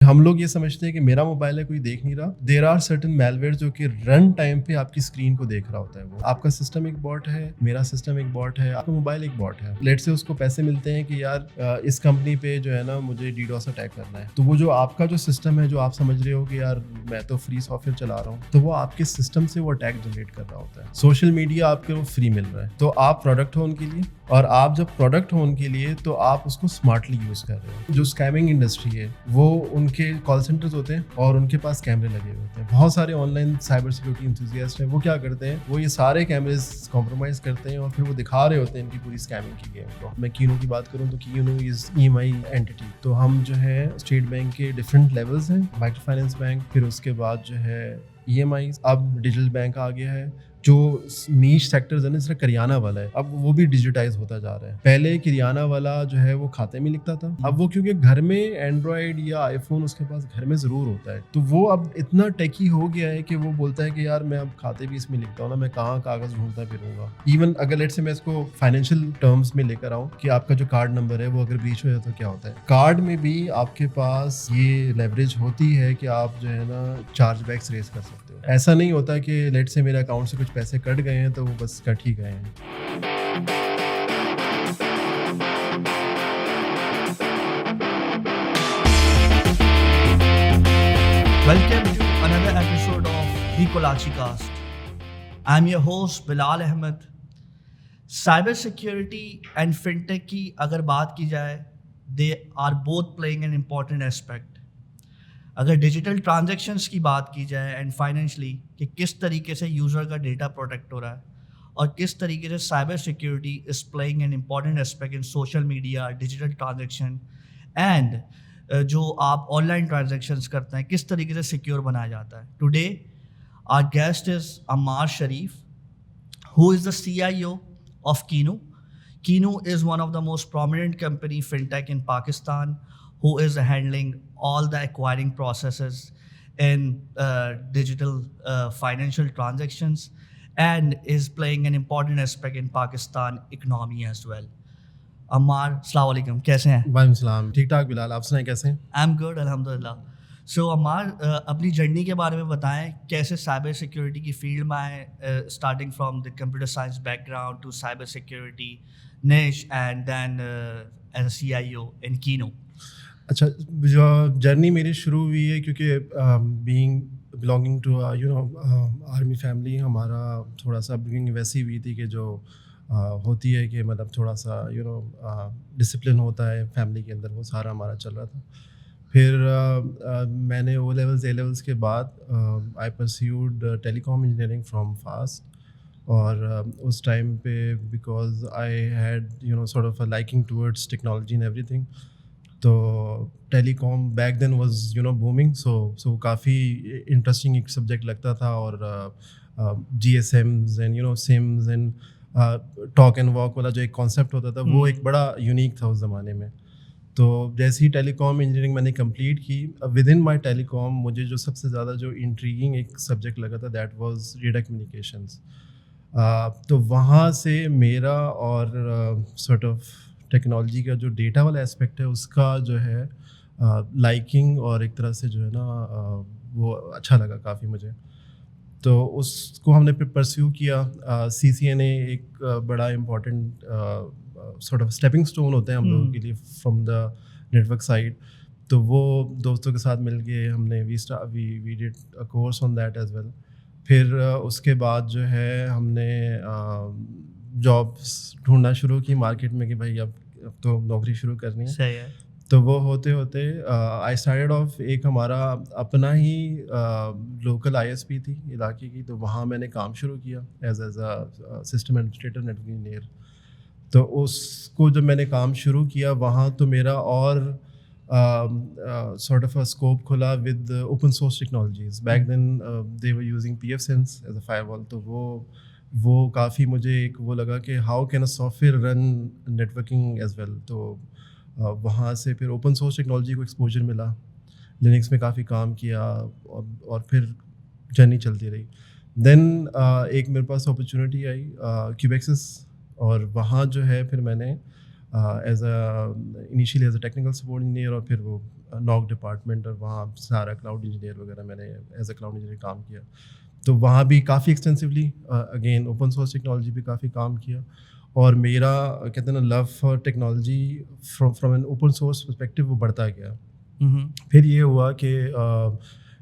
ہم لوگ یہ سمجھتے ہیں کہ میرا موبائل ہے کوئی دیکھ نہیں رہا. دیر آر سرٹن میلویئر جو کہ رن ٹائم پہ آپ کی اسکرین کو دیکھ رہا ہوتا ہے. وہ آپ کا سسٹم ایک باٹ ہے, میرا سسٹم ایک باٹ ہے, آپ کا موبائل ایک باٹ ہے. لیٹ سے اس کو پیسے ملتے ہیں کہ یار اس کمپنی پہ جو ہے نا مجھے ڈیڈوس اٹیک کرنا ہے, تو وہ جو آپ کا جو سسٹم ہے جو آپ سمجھ رہے ہو کہ یار میں تو فری سافٹ ویئر چلا رہا ہوں, تو وہ آپ کے سسٹم سے وہ اٹیک جنریٹ کر رہا ہوتا ہے. سوشل میڈیا آپ کو فری مل رہا ہے, تو آپ پروڈکٹ ہو ان کے لیے, اور آپ جب پروڈکٹ ہو ان کے لیے تو آپ اس کو اسمارٹلی یوز کر رہے ہو. جو اسکیمنگ انڈسٹری ہے وہ ان کے کال سینٹرز ہوتے ہیں اور ان کے پاس کیمرے لگے ہوئے ہوتے ہیں. بہت سارے on line cyber security enthusiast ہیں, وہ کیا کرتے ہیں, وہ یہ سارے کیمریز کمپرومائز کرتے ہیں اور پھر وہ دکھا رہے ہوتے ہیں ان کی پوری اسکیمنگ کی گیم کو. میں کینو کی بات کروں تو کینو از ای ایم آئی اینٹی. تو ہم جو ہے اسٹیٹ بینک کے ڈفرینٹ لیولز ہیں, مائکرو فائنینس بینک, پھر اس کے بعد جو ہے ای ایم آئی, اب ڈیجیٹل بینک آ گیا ہے. جو نیش سیکٹرز ہیں نا, جس طرح کریانہ والا ہے, اب وہ بھی ڈیجیٹائز ہوتا جا رہا ہے. پہلے کریانہ والا جو ہے وہ کھاتے میں لکھتا تھا, اب وہ کیونکہ گھر میں اینڈرائڈ یا آئی فون اس کے پاس گھر میں ضرور ہوتا ہے, تو وہ اب اتنا ٹیکی ہو گیا ہے کہ وہ بولتا ہے کہ یار میں اب کھاتے بھی اس میں لکھتا ہوں نا, میں کہاں کاغذ ڈھونڈتا پھروں گا. ایون اگر لیٹ سے میں اس کو فائنینشیل ٹرمز میں لے کر آؤں کہ آپ کا جو کارڈ نمبر ہے وہ اگر بریچ ہو جائے تو کیا ہوتا ہے, کارڈ میں بھی آپ کے پاس یہ لیوریج ہوتی ہے کہ آپ جو ہے نا چارج بیکس ریز کر سکتے ہو. ایسا نہیں ہوتا کہ لیٹ سے میرے اکاؤنٹ سے کچھ پیسے کٹ گئے ہیں تو وہ بس کٹ ہی گئے ہیں. Welcome to another episode of The Kolachi Cast. I'm your host Bilal Ahmed. Cyber security and fintech کی اگر بات کی جائے, they are both playing an important aspect. اگر ڈیجیٹل ٹرانزیکشنس کی بات کی جائے اینڈ فائنینشلی کہ کس طریقے سے یوزر کا ڈیٹا پروٹیکٹ ہو رہا ہے, اور کس طریقے سے cyber security is playing an important aspect in social media, digital transaction and جو آپ آن لائن ٹرانزیکشنس کرتے ہیں کس طریقے سے سیکیور بنایا جاتا ہے. Today our guest is Ammar Sharif, who is the CIO of Kinu. Kinu is one of the most prominent company fintech in Pakistan who is handling all the acquiring processes in digital financial transactions and is playing an important aspect in Pakistan economy as well. Ammar, assalamu alaikum, کیسے ہیں؟ وعلیکم السلام, ٹھیک ٹھاک بلال, آپ سنائیں کیسے ہیں؟ I'm good, الحمدللہ. سو عمار, اپنی جرنی کے بارے میں بتائیں, کیسے سائبر سیکیورٹی کی فیلڈ میں آئے, starting from the computer science background to cyber security niche and then as a CIO in Kino. اچھا, جو جرنی میری شروع ہوئی ہے کیونکہ being belonging to army family, ہمارا تھوڑا سا اپبرنگنگ ویسی ہوئی تھی کہ جو ہوتی ہے کہ مطلب تھوڑا سا ڈسپلن ہوتا ہے فیملی کے اندر, وہ سارا ہمارا چل رہا تھا. پھر میں نے او لیولز اے لیولز کے بعد I pursued telecom engineering from FAST, اور اس ٹائم پہ because I had sort of a liking towards technology and every تھنگ, تو telecom back then was booming, so کافی انٹرسٹنگ ایک سبجیکٹ لگتا تھا. اور GSMs and SIMs and talk and walk والا جو ایک کانسیپٹ ہوتا تھا وہ ایک بڑا یونیک تھا اس زمانے میں. تو جیسے ہی ٹیلی کام انجینئرنگ میں نے کمپلیٹ کی, ود ان مائی ٹیلی کام مجھے جو سب سے زیادہ جو انٹریگنگ ایک سبجیکٹ لگا تھا دیٹ واز ڈیٹا کمیونیکیشنز. تو وہاں سے میرا اور سارٹ آف ٹیکنالوجی کا جو ڈیٹا والا اسپیکٹ ہے اس کا جو ہے لائکنگ اور ایک طرح سے جو ہے نا وہ اچھا لگا کافی مجھے. تو اس کو ہم نے پھر پرسیو کیا. سی سی این اے ایک بڑا important sort of stepping stone ہوتے ہیں ہم لوگوں کے لیے فرام دا نیٹورک سائڈ. تو وہ دوستوں کے ساتھ مل کے ہم نے we did a course on that as well. پھر اس کے بعد جو ہے ہم نے جابس ڈھونڈنا شروع کی مارکیٹ میں کہ بھائی اب تو نوکری شروع کرنی ہے. صحیح ہے. تو وہ ہوتے ہوتے آئی اسٹارٹیڈ آف, ایک ہمارا اپنا ہی لوکل آئی ایس پی تھی علاقے کی, تو وہاں میں نے کام شروع کیا as a system administrator network engineer. تو اس کو جب میں نے کام شروع کیا وہاں تو میرا اور سارٹ آف اے اسکوپ کھلا with open source technologies. Back then they were using P F sense as a firewall. تو وہ کافی مجھے ایک وہ لگا کہ how can a software run networking as well. تو وہاں سے پھر اوپن سورس ٹیکنالوجی کو ایکسپوجر ملا, لینکس میں کافی کام کیا, اور پھر جرنی چلتی رہی. دین ایک میرے پاس اپرچونیٹی آئی کیوبیکسس, اور وہاں جو ہے پھر میں نے as a initially as a technical support engineer, اور پھر وہ نوک ڈپارٹمنٹ, اور وہاں سارا کلاؤڈ انجینئر وغیرہ میں نے ایز اے کلاؤڈ انجینئر کام کیا. تو وہاں بھی کافی extensively again open source technology پہ کافی کام کیا. اور میرا کہتے ہیں نا love for technology from an open source perspective وہ بڑھتا گیا. پھر یہ ہوا کہ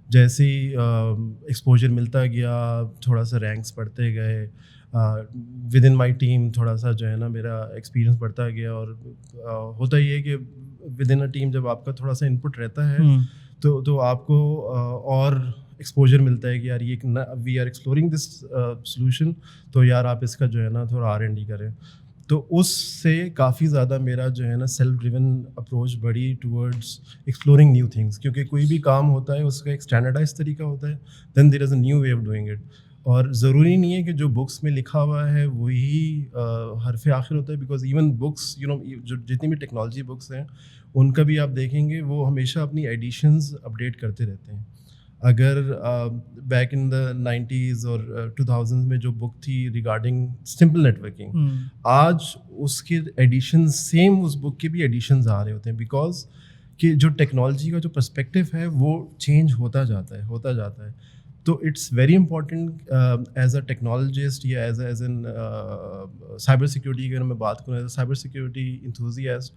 جیسے ہی ایکسپوجر ملتا گیا, تھوڑا سا رینکس بڑھتے گئے ود ان مائی ٹیم, تھوڑا سا جو ہے نا میرا ایکسپیرینس بڑھتا گیا. اور ہوتا یہ ہے کہ ود ان اے ٹیم جب آپ کا تھوڑا سا ان پٹ رہتا ہے تو آپ کو اور ایکسپوجر ملتا ہے کہ یار یہ we are exploring this solution, تو یار آپ اس کا جو ہے نا تھوڑا R&D کریں. تو اس سے کافی زیادہ میرا جو ہے نا سیلف ڈریون اپروچ بڑھی ٹورڈز ایکسپلورنگ نیو تھنگس, کیونکہ کوئی بھی کام ہوتا ہے اس کا ایک اسٹینڈرڈائز طریقہ ہوتا ہے, then there is a new way of doing it. اور ضروری نہیں ہے کہ جو بکس میں لکھا ہوا ہے وہی حرف آخر ہوتا ہے, بیکاز ایون بکس جو جتنی بھی ٹیکنالوجی بکس ہیں ان کا بھی آپ دیکھیں گے وہ ہمیشہ اپنی ایڈیشنز اپڈیٹ کرتے رہتے ہیں. اگر بیک ان دا 90s اور 2000s میں جو بک تھی ریگارڈنگ سمپل نیٹورکنگ, آج اس کے ایڈیشنز سیم اس بک کے بھی ایڈیشنز آ رہے ہوتے ہیں, بیکاز کہ جو ٹیکنالوجی کا جو پرسپیکٹیو ہے وہ چینج ہوتا جاتا ہے. تو it's very important as a technologist یا ایز این سائبر سیکورٹی, اگر میں بات کروں as a cyber security enthusiast,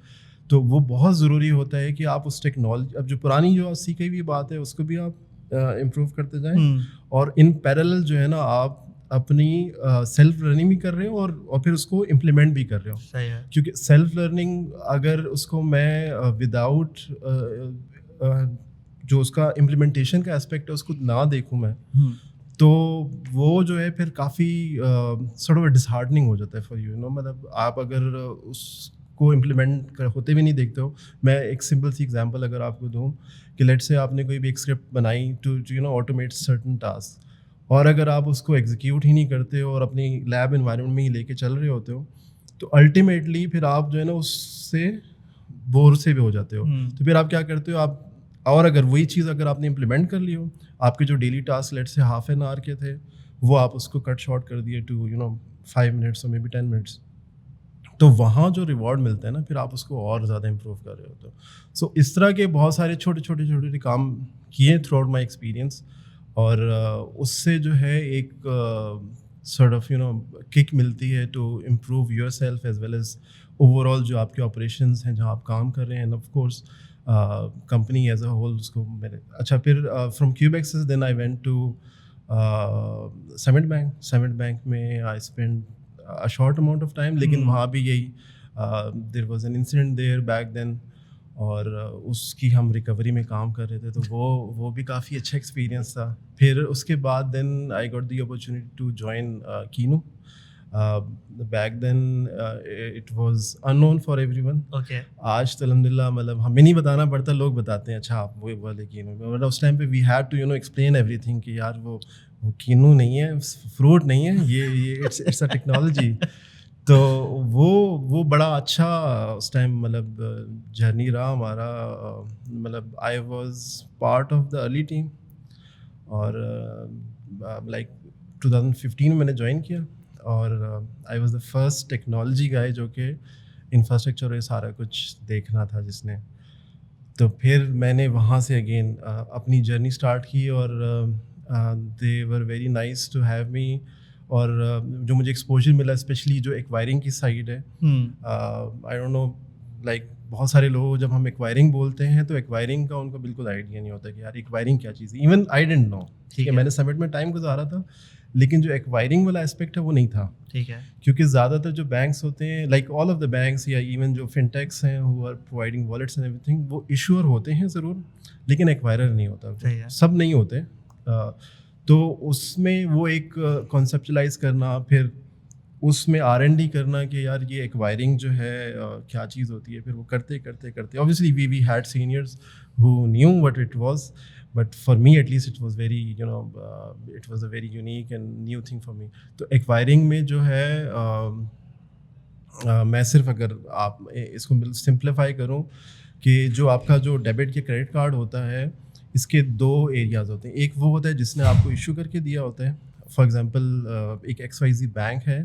تو وہ بہت ضروری ہوتا ہے کہ آپ اس ٹیکنالوجی, اب جو پرانی جو سیکھی ہوئی بات ہے اس کو بھی آپ امپروو کرتے جائیں, اور ان پیرالل جو ہے نا آپ اپنی سیلف لرننگ بھی کر رہے ہو اور پھر اس کو امپلیمنٹ بھی کر رہے ہو. صحیح ہے, کیونکہ سیلف لرننگ اگر اس کو میں وداؤٹ جو اس کا امپلیمنٹیشن کا اسپیکٹ ہے اس کو نہ دیکھوں میں, تو وہ جو ہے پھر کافی سارٹ آف ڈس ہارڈننگ ہو جاتا ہے فار یو نو. مطلب آپ اگر اس کو امپلیمنٹ ہوتے بھی نہیں دیکھتے ہو. میں ایک سمپل سی ایگزامپل اگر آپ کو دوں کہ لیٹ سے آپ نے کوئی بھی ایک اسکرپٹ بنائی to you know automate certain task, اور اگر آپ اس کو ایگزیکیوٹ ہی نہیں کرتے ہو اور اپنی لیب انوائرمنٹ میں ہی لے کے چل رہے ہوتے ہو, تو الٹیمیٹلی پھر آپ جو ہے نا اس سے بور سے بھی ہو جاتے ہو. تو پھر آپ کیا کرتے ہو آپ, اور اگر وہی چیز اگر آپ نے امپلیمنٹ کر لی ہو, آپ کے جو ڈیلی ٹاسک لیٹ سے ہاف این آور کے تھے وہ آپ اس کو کٹ شارٹ کر دیے ٹو یو نو 5 منٹس اور مے بی 10 منٹس, تو وہاں جو ریوارڈ ملتا ہے نا پھر آپ اس کو اور زیادہ امپروو کر رہے ہوتے ہو. سو اس طرح کے بہت سارے چھوٹے کام کیے تھرو آؤٹ مائی ایکسپیرینس, اور اس سے جو ہے ایک sort of you know kick ملتی ہے to improve yourself as well as overall جو آپ کے آپریشنز ہیں جہاں آپ کام کر رہے ہیں, and of course company as a whole اس کو میرے. اچھا, پھر فرام کیوبیکسز then I went to Summit bank میں I spend a short amount of time, لیکن وہاں بھی یہی there was an incident there back then, اور اس کی ہم ریکوری میں کام کر رہے تھے, تو وہ بھی کافی اچھا ایکسپیرینس تھا. پھر اس کے بعد then I got the opportunity to join Keenu. Back then it was unknown for everyone. آج تو الحمد للہ مطلب ہمیں نہیں بتانا پڑتا, لوگ بتاتے ہیں اچھا آپ وہ والے کینو. بٹ اس ٹائم پہ we had to you know explain everything کہ یار وہ کینو نہیں ہے, فروٹ نہیں ہے, یہ اٹس اے ٹیکنالوجی. تو وہ بڑا اچھا اس ٹائم مطلب جرنی رہا ہمارا. مطلب I was part of the early team, اور لائک 2015 میں نے جوائن کیا, اور I was the first technology guy جو کہ انفراسٹرکچر اور یہ سارا کچھ دیکھنا تھا جس نے. تو پھر میں نے وہاں سے اگین اپنی جرنی اسٹارٹ کی, اور they were very nice to have me. اور جو مجھے ایکسپوجر ملا اسپیشلی جو ایکوائرنگ کی سائڈ ہے, آئی ڈونٹ نو لائک بہت سارے لوگ جب ہم ایکوائرنگ بولتے ہیں تو ایکوائرنگ کا ان کو بالکل آئیڈیا نہیں ہوتا کہ یار ایکوائرنگ کیا چیز ہے. ایون آئی ڈنٹ نو, ٹھیک ہے, میں نے سمٹ میں ٹائم گزارا تھا, لیکن جو ایکوائرنگ والا اسپیکٹ ہے وہ نہیں تھا. ٹھیک ہے, کیونکہ زیادہ تر جو بینکس ہوتے ہیں like all of the banks یا ایون جو فن ٹیکس ہیں who are providing wallets and every thing, وہ ایشوئر ہوتے ہیں ضرور, لیکن ایکوائرر نہیں ہوتا, سب نہیں ہوتے. تو اس میں وہ ایک کانسیپچلائز کرنا, پھر اس میں R&D کرنا کہ یار یہ ایکوائرنگ جو ہے کیا چیز ہوتی ہے. پھر وہ کرتے obviously we had seniors who knew what it was, but for me at least it was very you know it was a very unique and new thing for me. تو ایکوائرنگ میں جو ہے میں صرف اگر آپ اس کو سمپلیفائی کروں کہ جو آپ کا جو ڈیبٹ یا کریڈٹ کارڈ ہوتا ہے اس کے 2 ایریاز ہوتے ہیں. ایک وہ ہوتا ہے جس نے آپ کو ایشو کر کے دیا ہوتا ہے. فار ایگزامپل ایک XYZ بینک ہے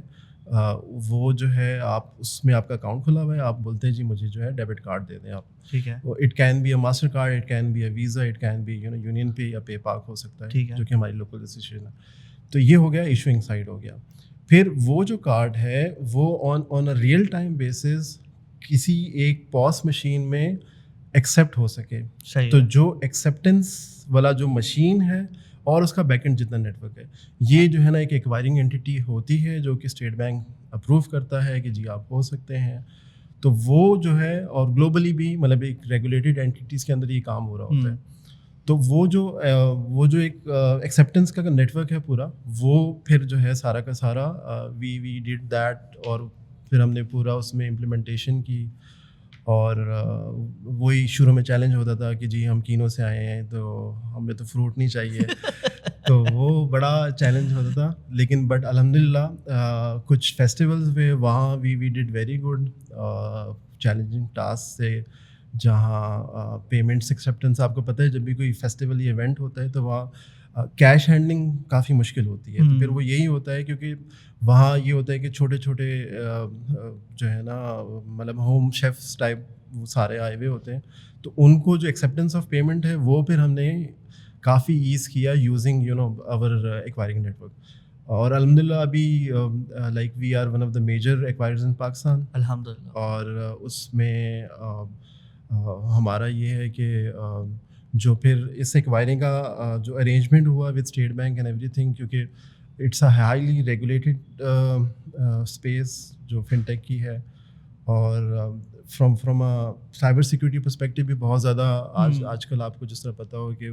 وہ جو ہے آپ اس میں آپ کا اکاؤنٹ کھلا ہوا ہے, آپ بولتے ہیں جی مجھے جو ہے ڈیبٹ کارڈ دے دیں آپ. ٹھیک ہے. It can be a Mastercard, it can be a Visa, it can be UnionPay یا پے پاک ہو سکتا ہے, جو کہ ہماری لوکل انسٹیٹیوشن ہے. تو یہ ہو گیا ایشوئنگ سائڈ ہو گیا. پھر وہ جو کارڈ ہے وہ آن اے ریئل ٹائم بیسس کسی ایک پوس مشین میں ایکسیپٹ ہو سکے. تو جو ایکسیپٹنس والا جو مشین ہے اور اس کا بیک اینڈ جتنا نیٹ ورک ہے, یہ جو ہے نا ایک ایکوائرنگ انٹیٹی ہوتی ہے جو کہ اسٹیٹ بینک اپروو کرتا ہے کہ جی آپ ہو سکتے ہیں. تو وہ جو ہے, اور گلوبلی بھی مطلب ایک ریگولیٹڈ اینٹیٹیز کے اندر یہ کام ہو رہا ہوتا ہے. تو وہ جو ایک ایکسیپٹنس کا نیٹ ورک ہے پورا, وہ پھر جو ہے سارا کا سارا وی ڈیڈ دیٹ, اور پھر ہم نے پورا اس میں امپلیمنٹیشن کی. اور وہی شروع میں چیلنج ہوتا تھا کہ جی ہم کینو سے آئے ہیں تو ہمیں تو فروٹ نہیں چاہیے. تو وہ بڑا چیلنج ہوتا تھا, لیکن بٹ الحمد للہ کچھ فیسٹیولز ہوئے وہاں we did very good. Challenging task سے جہاں پیمنٹس ایکسیپٹنس, آپ کو پتہ ہے جب بھی کوئی فیسٹیول یا ایونٹ ہوتا ہے تو وہاں کیش ہینڈلنگ کافی مشکل ہوتی ہے. تو پھر وہ یہی ہوتا ہے کیونکہ وہاں یہ ہوتا ہے کہ چھوٹے چھوٹے جو ہے نا مطلب ہوم شیفس ٹائپ وہ سارے آئے ہوئے ہوتے ہیں. تو ان کو جو ایکسیپٹنس آف پیمنٹ ہے وہ پھر ہم نے کافی ایز کیا using over acquiring network. اور الحمد للہ ابھی like we are one of the major acquirers in Pakistan الحمد للہ. اور اس میں ہمارا یہ ہے کہ جو پھر اس ایکوائرنگ کا جو ارینجمنٹ ہوا with State Bank and every thing, کیونکہ it's a highly regulated space جو فن ٹیک کی ہے, اور فرام سائبر سیکورٹی پرسپیکٹیو بھی بہت زیادہ آج کل آپ کو جس طرح پتہ ہو کہ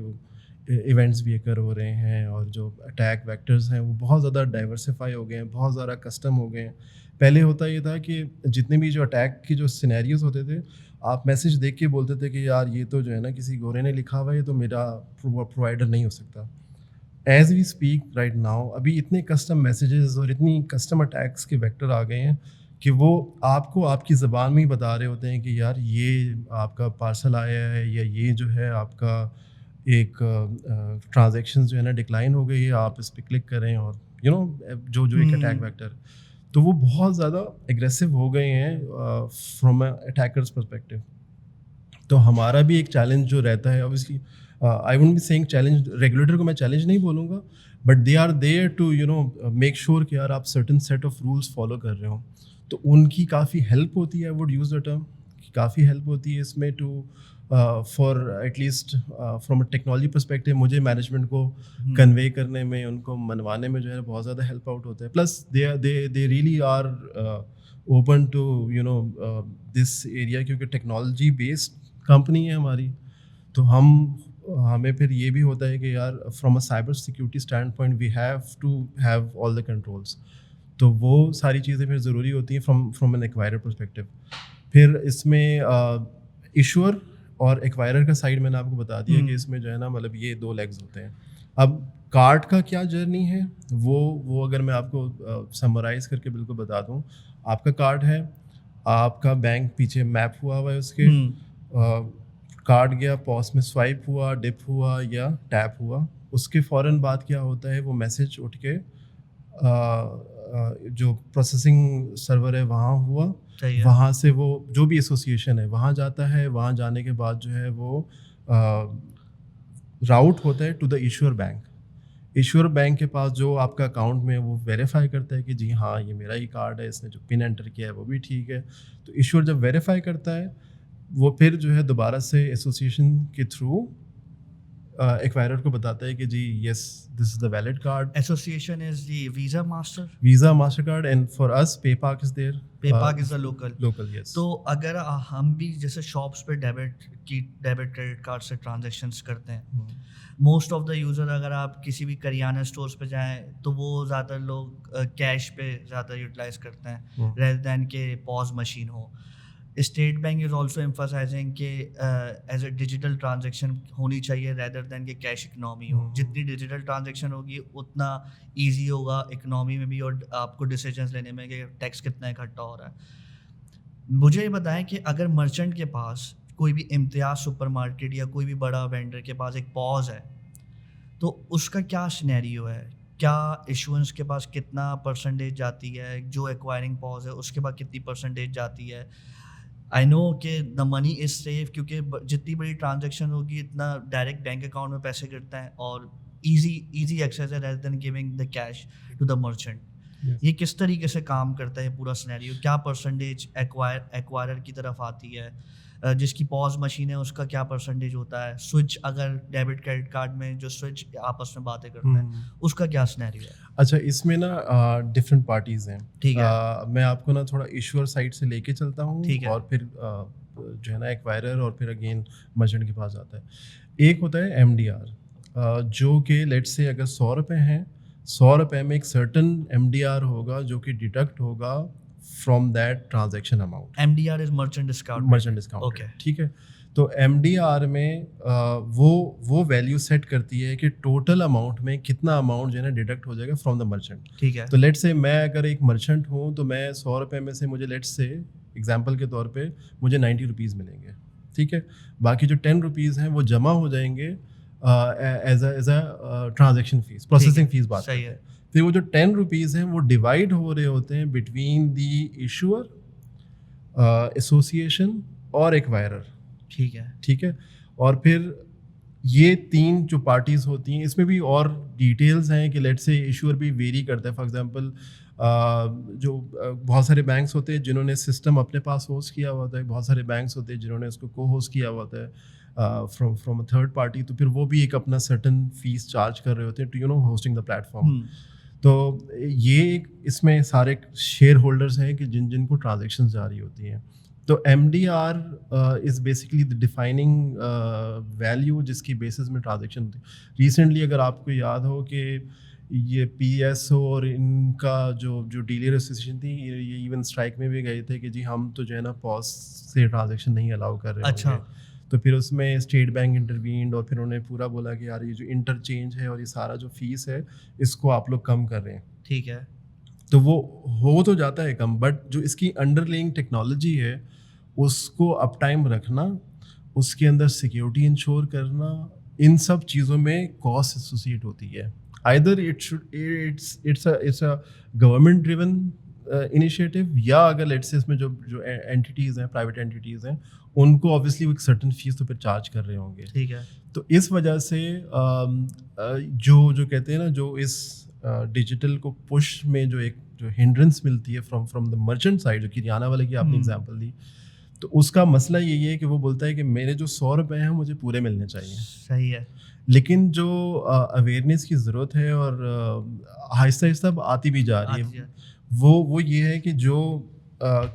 ایونٹس بھی اکر ہو رہے ہیں, اور جو اٹیک ویکٹرز ہیں وہ بہت زیادہ ڈائیورسفائی ہو گئے ہیں, بہت زیادہ کسٹم ہو گئے ہیں. پہلے ہوتا یہ تھا کہ جتنے بھی جو اٹیک کی جو سینیریوز ہوتے تھے, آپ میسیج دیکھ کے بولتے تھے کہ یار یہ تو جو ہے نا کسی گورے نے لکھا ہوا ہے, یہ تو میرا پرووائڈر نہیں ہو سکتا. As we speak right now ابھی اتنے کسٹم میسیجز اور اتنی کسٹم اٹیکس کے ویکٹر آ گئے ہیں کہ وہ آپ کو آپ کی زبان میں ہی بتا رہے ہوتے ہیں کہ یار یہ آپ کا پارسل آیا ہے, یا یہ جو ہے آپ کا ایک ٹرانزیکشن جو ہے نا ڈکلائن ہو گئی ہے, آپ اس پہ کلک کریں, اور جو ایک اٹیک ویکٹر. تو وہ بہت زیادہ ایگریسو ہو گئے ہیں فرام اے اٹیکرز پرسپیکٹیو. تو ہمارا بھی ایک چیلنج جو رہتا ہے, obviously I won't be saying challenge, regulator کو میں چیلنج نہیں بولوں گا, but they are there to make sure کہ یار آپ certain set of rules follow کر رہے ہوں. تو ان کی کافی ہیلپ ہوتی ہے, I would use the term, کافی ہیلپ ہوتی ہے اس میں to far at least from a technology perspective. مجھے مینجمنٹ کو کنوے کرنے میں, ان کو منوانے میں جو ہے بہت زیادہ ہیلپ آؤٹ ہوتا ہے. Plus they really are open to this area, کیونکہ ٹیکنالوجی بیسڈ کمپنی ہے ہماری. تو ہمیں پھر یہ بھی ہوتا ہے کہ یار from a cyber security standpoint we have to have all the controls. تو وہ ساری چیزیں پھر ضروری ہوتی ہیں فرام این ایکوائرر پرسپیکٹیو. پھر اس میں ایشور اور ایکوائرر کا سائڈ میں نے آپ کو بتا دیا کہ اس میں جو ہے نا مطلب یہ دو لیگز ہوتے ہیں. اب کارڈ کا کیا جرنی ہے وہ اگر میں آپ کو سمرائز کر کے بالکل بتا دوں, آپ کا کارڈ ہے, آپ کا بینک پیچھے میپ ہوا ہے اس کے, کارڈ گیا پوس میں سوائپ ہوا, ڈپ ہوا یا ٹیپ ہوا, اس کے فوراً بعد کیا ہوتا ہے وہ میسج اٹھ کے جو پروسیسنگ سرور ہے وہاں ہوا, وہاں سے وہ جو بھی ایسوسیشن ہے وہاں جاتا ہے, وہاں جانے کے بعد جو ہے وہ راؤٹ ہوتا ہے to the issuer bank. Issuer bank کے پاس جو آپ کا اکاؤنٹ میں وہ ویریفائی کرتا ہے کہ جی ہاں یہ میرا ہی کارڈ ہے, اس نے جو پن انٹر کیا ہے وہ بھی ٹھیک ہے. تو ایشور جب ویریفائی کرتا ہے وہ پھر جو ہے دوبارہ سے ایسوسیشن کے تھرو ایکوائرر کو بتاتا ہے کہ جی yes this is the valid card. Association is the Visa Mastercard, and for us PayPak is their. پے پاک از دا لوکل. یس. تو اگر ہم بھی جیسے شاپس پہ ڈیبٹ کریڈٹ کارڈ سے ٹرانزیکشنس کرتے ہیں, موسٹ آف دا یوزر اگر آپ کسی بھی کریانہ اسٹورس پہ جائیں تو وہ زیادہ تر لوگ کیش پہ زیادہ یوٹیلائز کرتے ہیں ریدر دین کہ پوز مشین ہو. State Bank is also emphasising کہ ایز اے ڈیجیٹل ٹرانزیکشن ہونی چاہیے ریدر دین کہ کیش اکنامی ہو. جتنی ڈیجیٹل ٹرانزیکشن ہوگی اتنا ایزی ہوگا اکنامی میں بھی, اور آپ کو ڈیسیجنس لینے میں کہ ٹیکس کتنا اکٹھا ہو رہا ہے. مجھے یہ بتائیں کہ اگر مرچنٹ کے پاس کوئی بھی امتیاز سپر مارکیٹ یا کوئی بھی بڑا وینڈر کے پاس ایک پوز ہے تو اس کا کیا سینیریو ہے, کیا ایشوئنس کے پاس کتنا پرسنٹیج جاتی ہے, جو ایکوائرنگ پاز ہے اس کے بعد کتنی پرسنٹیج جاتی ہے. آئی نو کہ دا منی از سیف, کیونکہ جتنی بڑی ٹرانزیکشن ہوگی اتنا ڈائریکٹ بینک اکاؤنٹ میں پیسے گرتا ہے اور ایزی ایکسیس ہے rather than giving the cash to the merchant. یہ کس طریقے سے کام کرتا ہے پورا سینیریو؟ کیا پرسنٹیج ایکوائرر کی طرف آتی ہے؟ جس کی پوز مشین ہے اس کا کیا پرسنٹیج ہوتا ہے؟ سوئچ اگر ڈیبٹ کریڈٹ کارڈ میں جو سوئچ آپس میں باتیں کرتے ہیں اس کا کیا سینیریو ہے؟ اچھا, اس میں نا ڈفرینٹ پارٹیز ہیں. ٹھیک ہے, میں آپ کو نا تھوڑا ایشور سائڈ سے لے کے چلتا ہوں, ٹھیک ہے, اور پھر جو ہے نا ایکوائرر اور پھر اگین مرچنٹ کے پاس آتا ہے. ایک ہوتا ہے MDR, جو کہ لیٹ سے اگر 100 روپے ہیں, 100 روپے میں ایک سرٹن MDR ہوگا جو کہ ڈیڈکٹ ہوگا from that transaction amount. MDR is merchant discount. Merchant discount, ٹھیک ہے. تو MDR میں وہ ویلیو سیٹ کرتی ہے کہ ٹوٹل اماؤنٹ میں کتنا اماؤنٹ جو ہے نا ڈیڈکٹ ہو جائے گا فرام دا مرچنٹ. ٹھیک ہے. تو لیٹ سے میں اگر ایک مرچنٹ ہوں تو میں 100 روپے میں سے مجھے لیٹ سے ایگزامپل کے طور پہ مجھے 90 روپیز ملیں گے, ٹھیک ہے. باقی جو 10 روپیز ہیں وہ جمع ہو جائیں گے as a transaction fees, processing fees بات کرتے ہیں. پھر وہ جو 10 روپیز ہیں وہ ڈیوائڈ ہو رہے ہوتے ہیں بٹوین دی ایشور, ایسوسیشن اور ایکوائرر. ٹھیک ہے, ٹھیک ہے. اور پھر یہ 3 جو پارٹیز ہوتی ہیں, اس میں بھی اور ڈیٹیلز ہیں کہ لیٹ سے ایشور بھی ویری کرتا ہے. فار ایگزامپل جو بہت سارے بینکس ہوتے ہیں جنہوں نے سسٹم اپنے پاس ہوسٹ کیا ہوا ہوتا ہے, بہت سارے بینکس ہوتے ہیں جنہوں نے اس کو کو ہوسٹ کیا ہوا ہوتا ہے فرام اے تھرڈ پارٹی. تو پھر وہ بھی ایک اپنا سرٹن فیس چارج کر رہے ہوتے ہیں to you know hosting the platform. تو یہ اس میں سارے شیئر ہولڈرس ہیں کہ جن کو ٹرانزیکشن جاری ہوتی ہیں. تو MDR is basically the defining value جس کی بیسس میں ٹرانزیکشن ہوتی ہے. ریسنٹلی اگر آپ کو یاد ہو کہ یہ PSO اور ان کا جو ڈیلر ایسوسیشن تھی, یہ ایون اسٹرائک میں بھی گئے تھے کہ جی ہم تو جو ہے نا POS سے ٹرانزیکشن نہیں الاؤ کر رہے. اچھا. تو پھر اس میں اسٹیٹ بینک انٹروینڈ اور پھر انہوں نے پورا بولا کہ یار یہ جو انٹرچینج ہے اور یہ سارا جو فیس ہے اس کو آپ لوگ کم کر رہے ہیں. ٹھیک ہے. تو وہ ہو تو جاتا ہے کم, بٹ جو اس کی انڈر لینگ ٹیکنالوجی ہے اس کو اپ ٹائم رکھنا, اس کے اندر سیکیورٹی انشور کرنا, ان سب چیزوں میں کاسٹ ایسوسیٹ ہوتی ہے. Either it's a government driven initiative, یا اگر لیٹس سے اس میں جو اینٹیز ہیں, پرائیویٹ اینٹیز ہیں, ان کو آبویسلی ایک سرٹن فیس تو پھر چارج کر رہے ہوں گے. ٹھیک ہے. تو اس وجہ سے جو کہتے ہیں نا, جو اس ڈیجیٹل کو پش میں جو ہنڈرنس ملتی ہے فرام دا مرچنٹ سائڈ, جو کریانہ والے کی آپ نے ایگزامپل دی, تو اس کا مسئلہ یہی ہے کہ وہ بولتا ہے کہ میرے جو 100 روپے ہیں مجھے پورے ملنے چاہیے. صحیح ہے. لیکن جو اویئرنیس کی ضرورت ہے اور آہستہ آہستہ آتی بھی جا رہی ہے, وہ یہ ہے کہ جو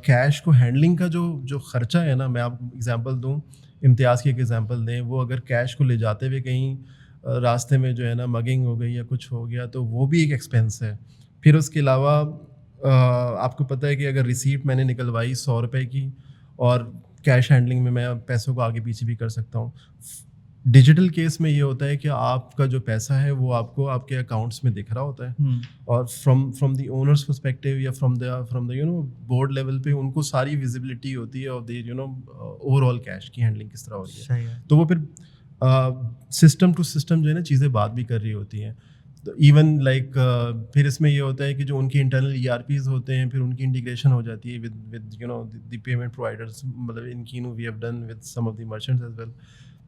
کیش کو ہینڈلنگ کا جو خرچہ ہے نا, میں آپ کو ایگزامپل دوں, امتیاز کی ایک ایگزامپل دیں, وہ اگر کیش کو لے جاتے ہوئے کہیں راستے میں جو ہے نا مگنگ ہو گئی یا کچھ ہو گیا تو وہ بھی ایک ایکسپینس ہے. پھر اس کے علاوہ آپ کو پتہ ہے کہ اگر ریسیپٹ میں نے نکلوائی 100 روپے کی, اور کیش ہینڈلنگ میں پیسوں کو آگے پیچھے بھی کر سکتا ہوں. ڈیجیٹل کیس میں یہ ہوتا ہے کہ آپ کا جو پیسہ ہے وہ آپ کو آپ کے اکاؤنٹس میں دکھ رہا ہوتا ہے, اور فرام دی اونرس پرسپیکٹیو یا from the you know board level پہ ان کو ساری ویزیبلٹی ہوتی ہے of the you know overall cash کی ہینڈلنگ کس طرح ہو رہی ہے. تو وہ پھر سسٹم ٹو سسٹم جو ہے نا چیزیں بات بھی کر رہی ہوتی ہیں. تو ایون لائک پھر اس میں یہ ہوتا ہے کہ جو ان کے انٹرنل ERPs ہوتے ہیں, پھر ان کی انٹیگریشن ہو جاتی ہے with you know the payment providers, مطلب ان کی we have done with some of the merchants as well.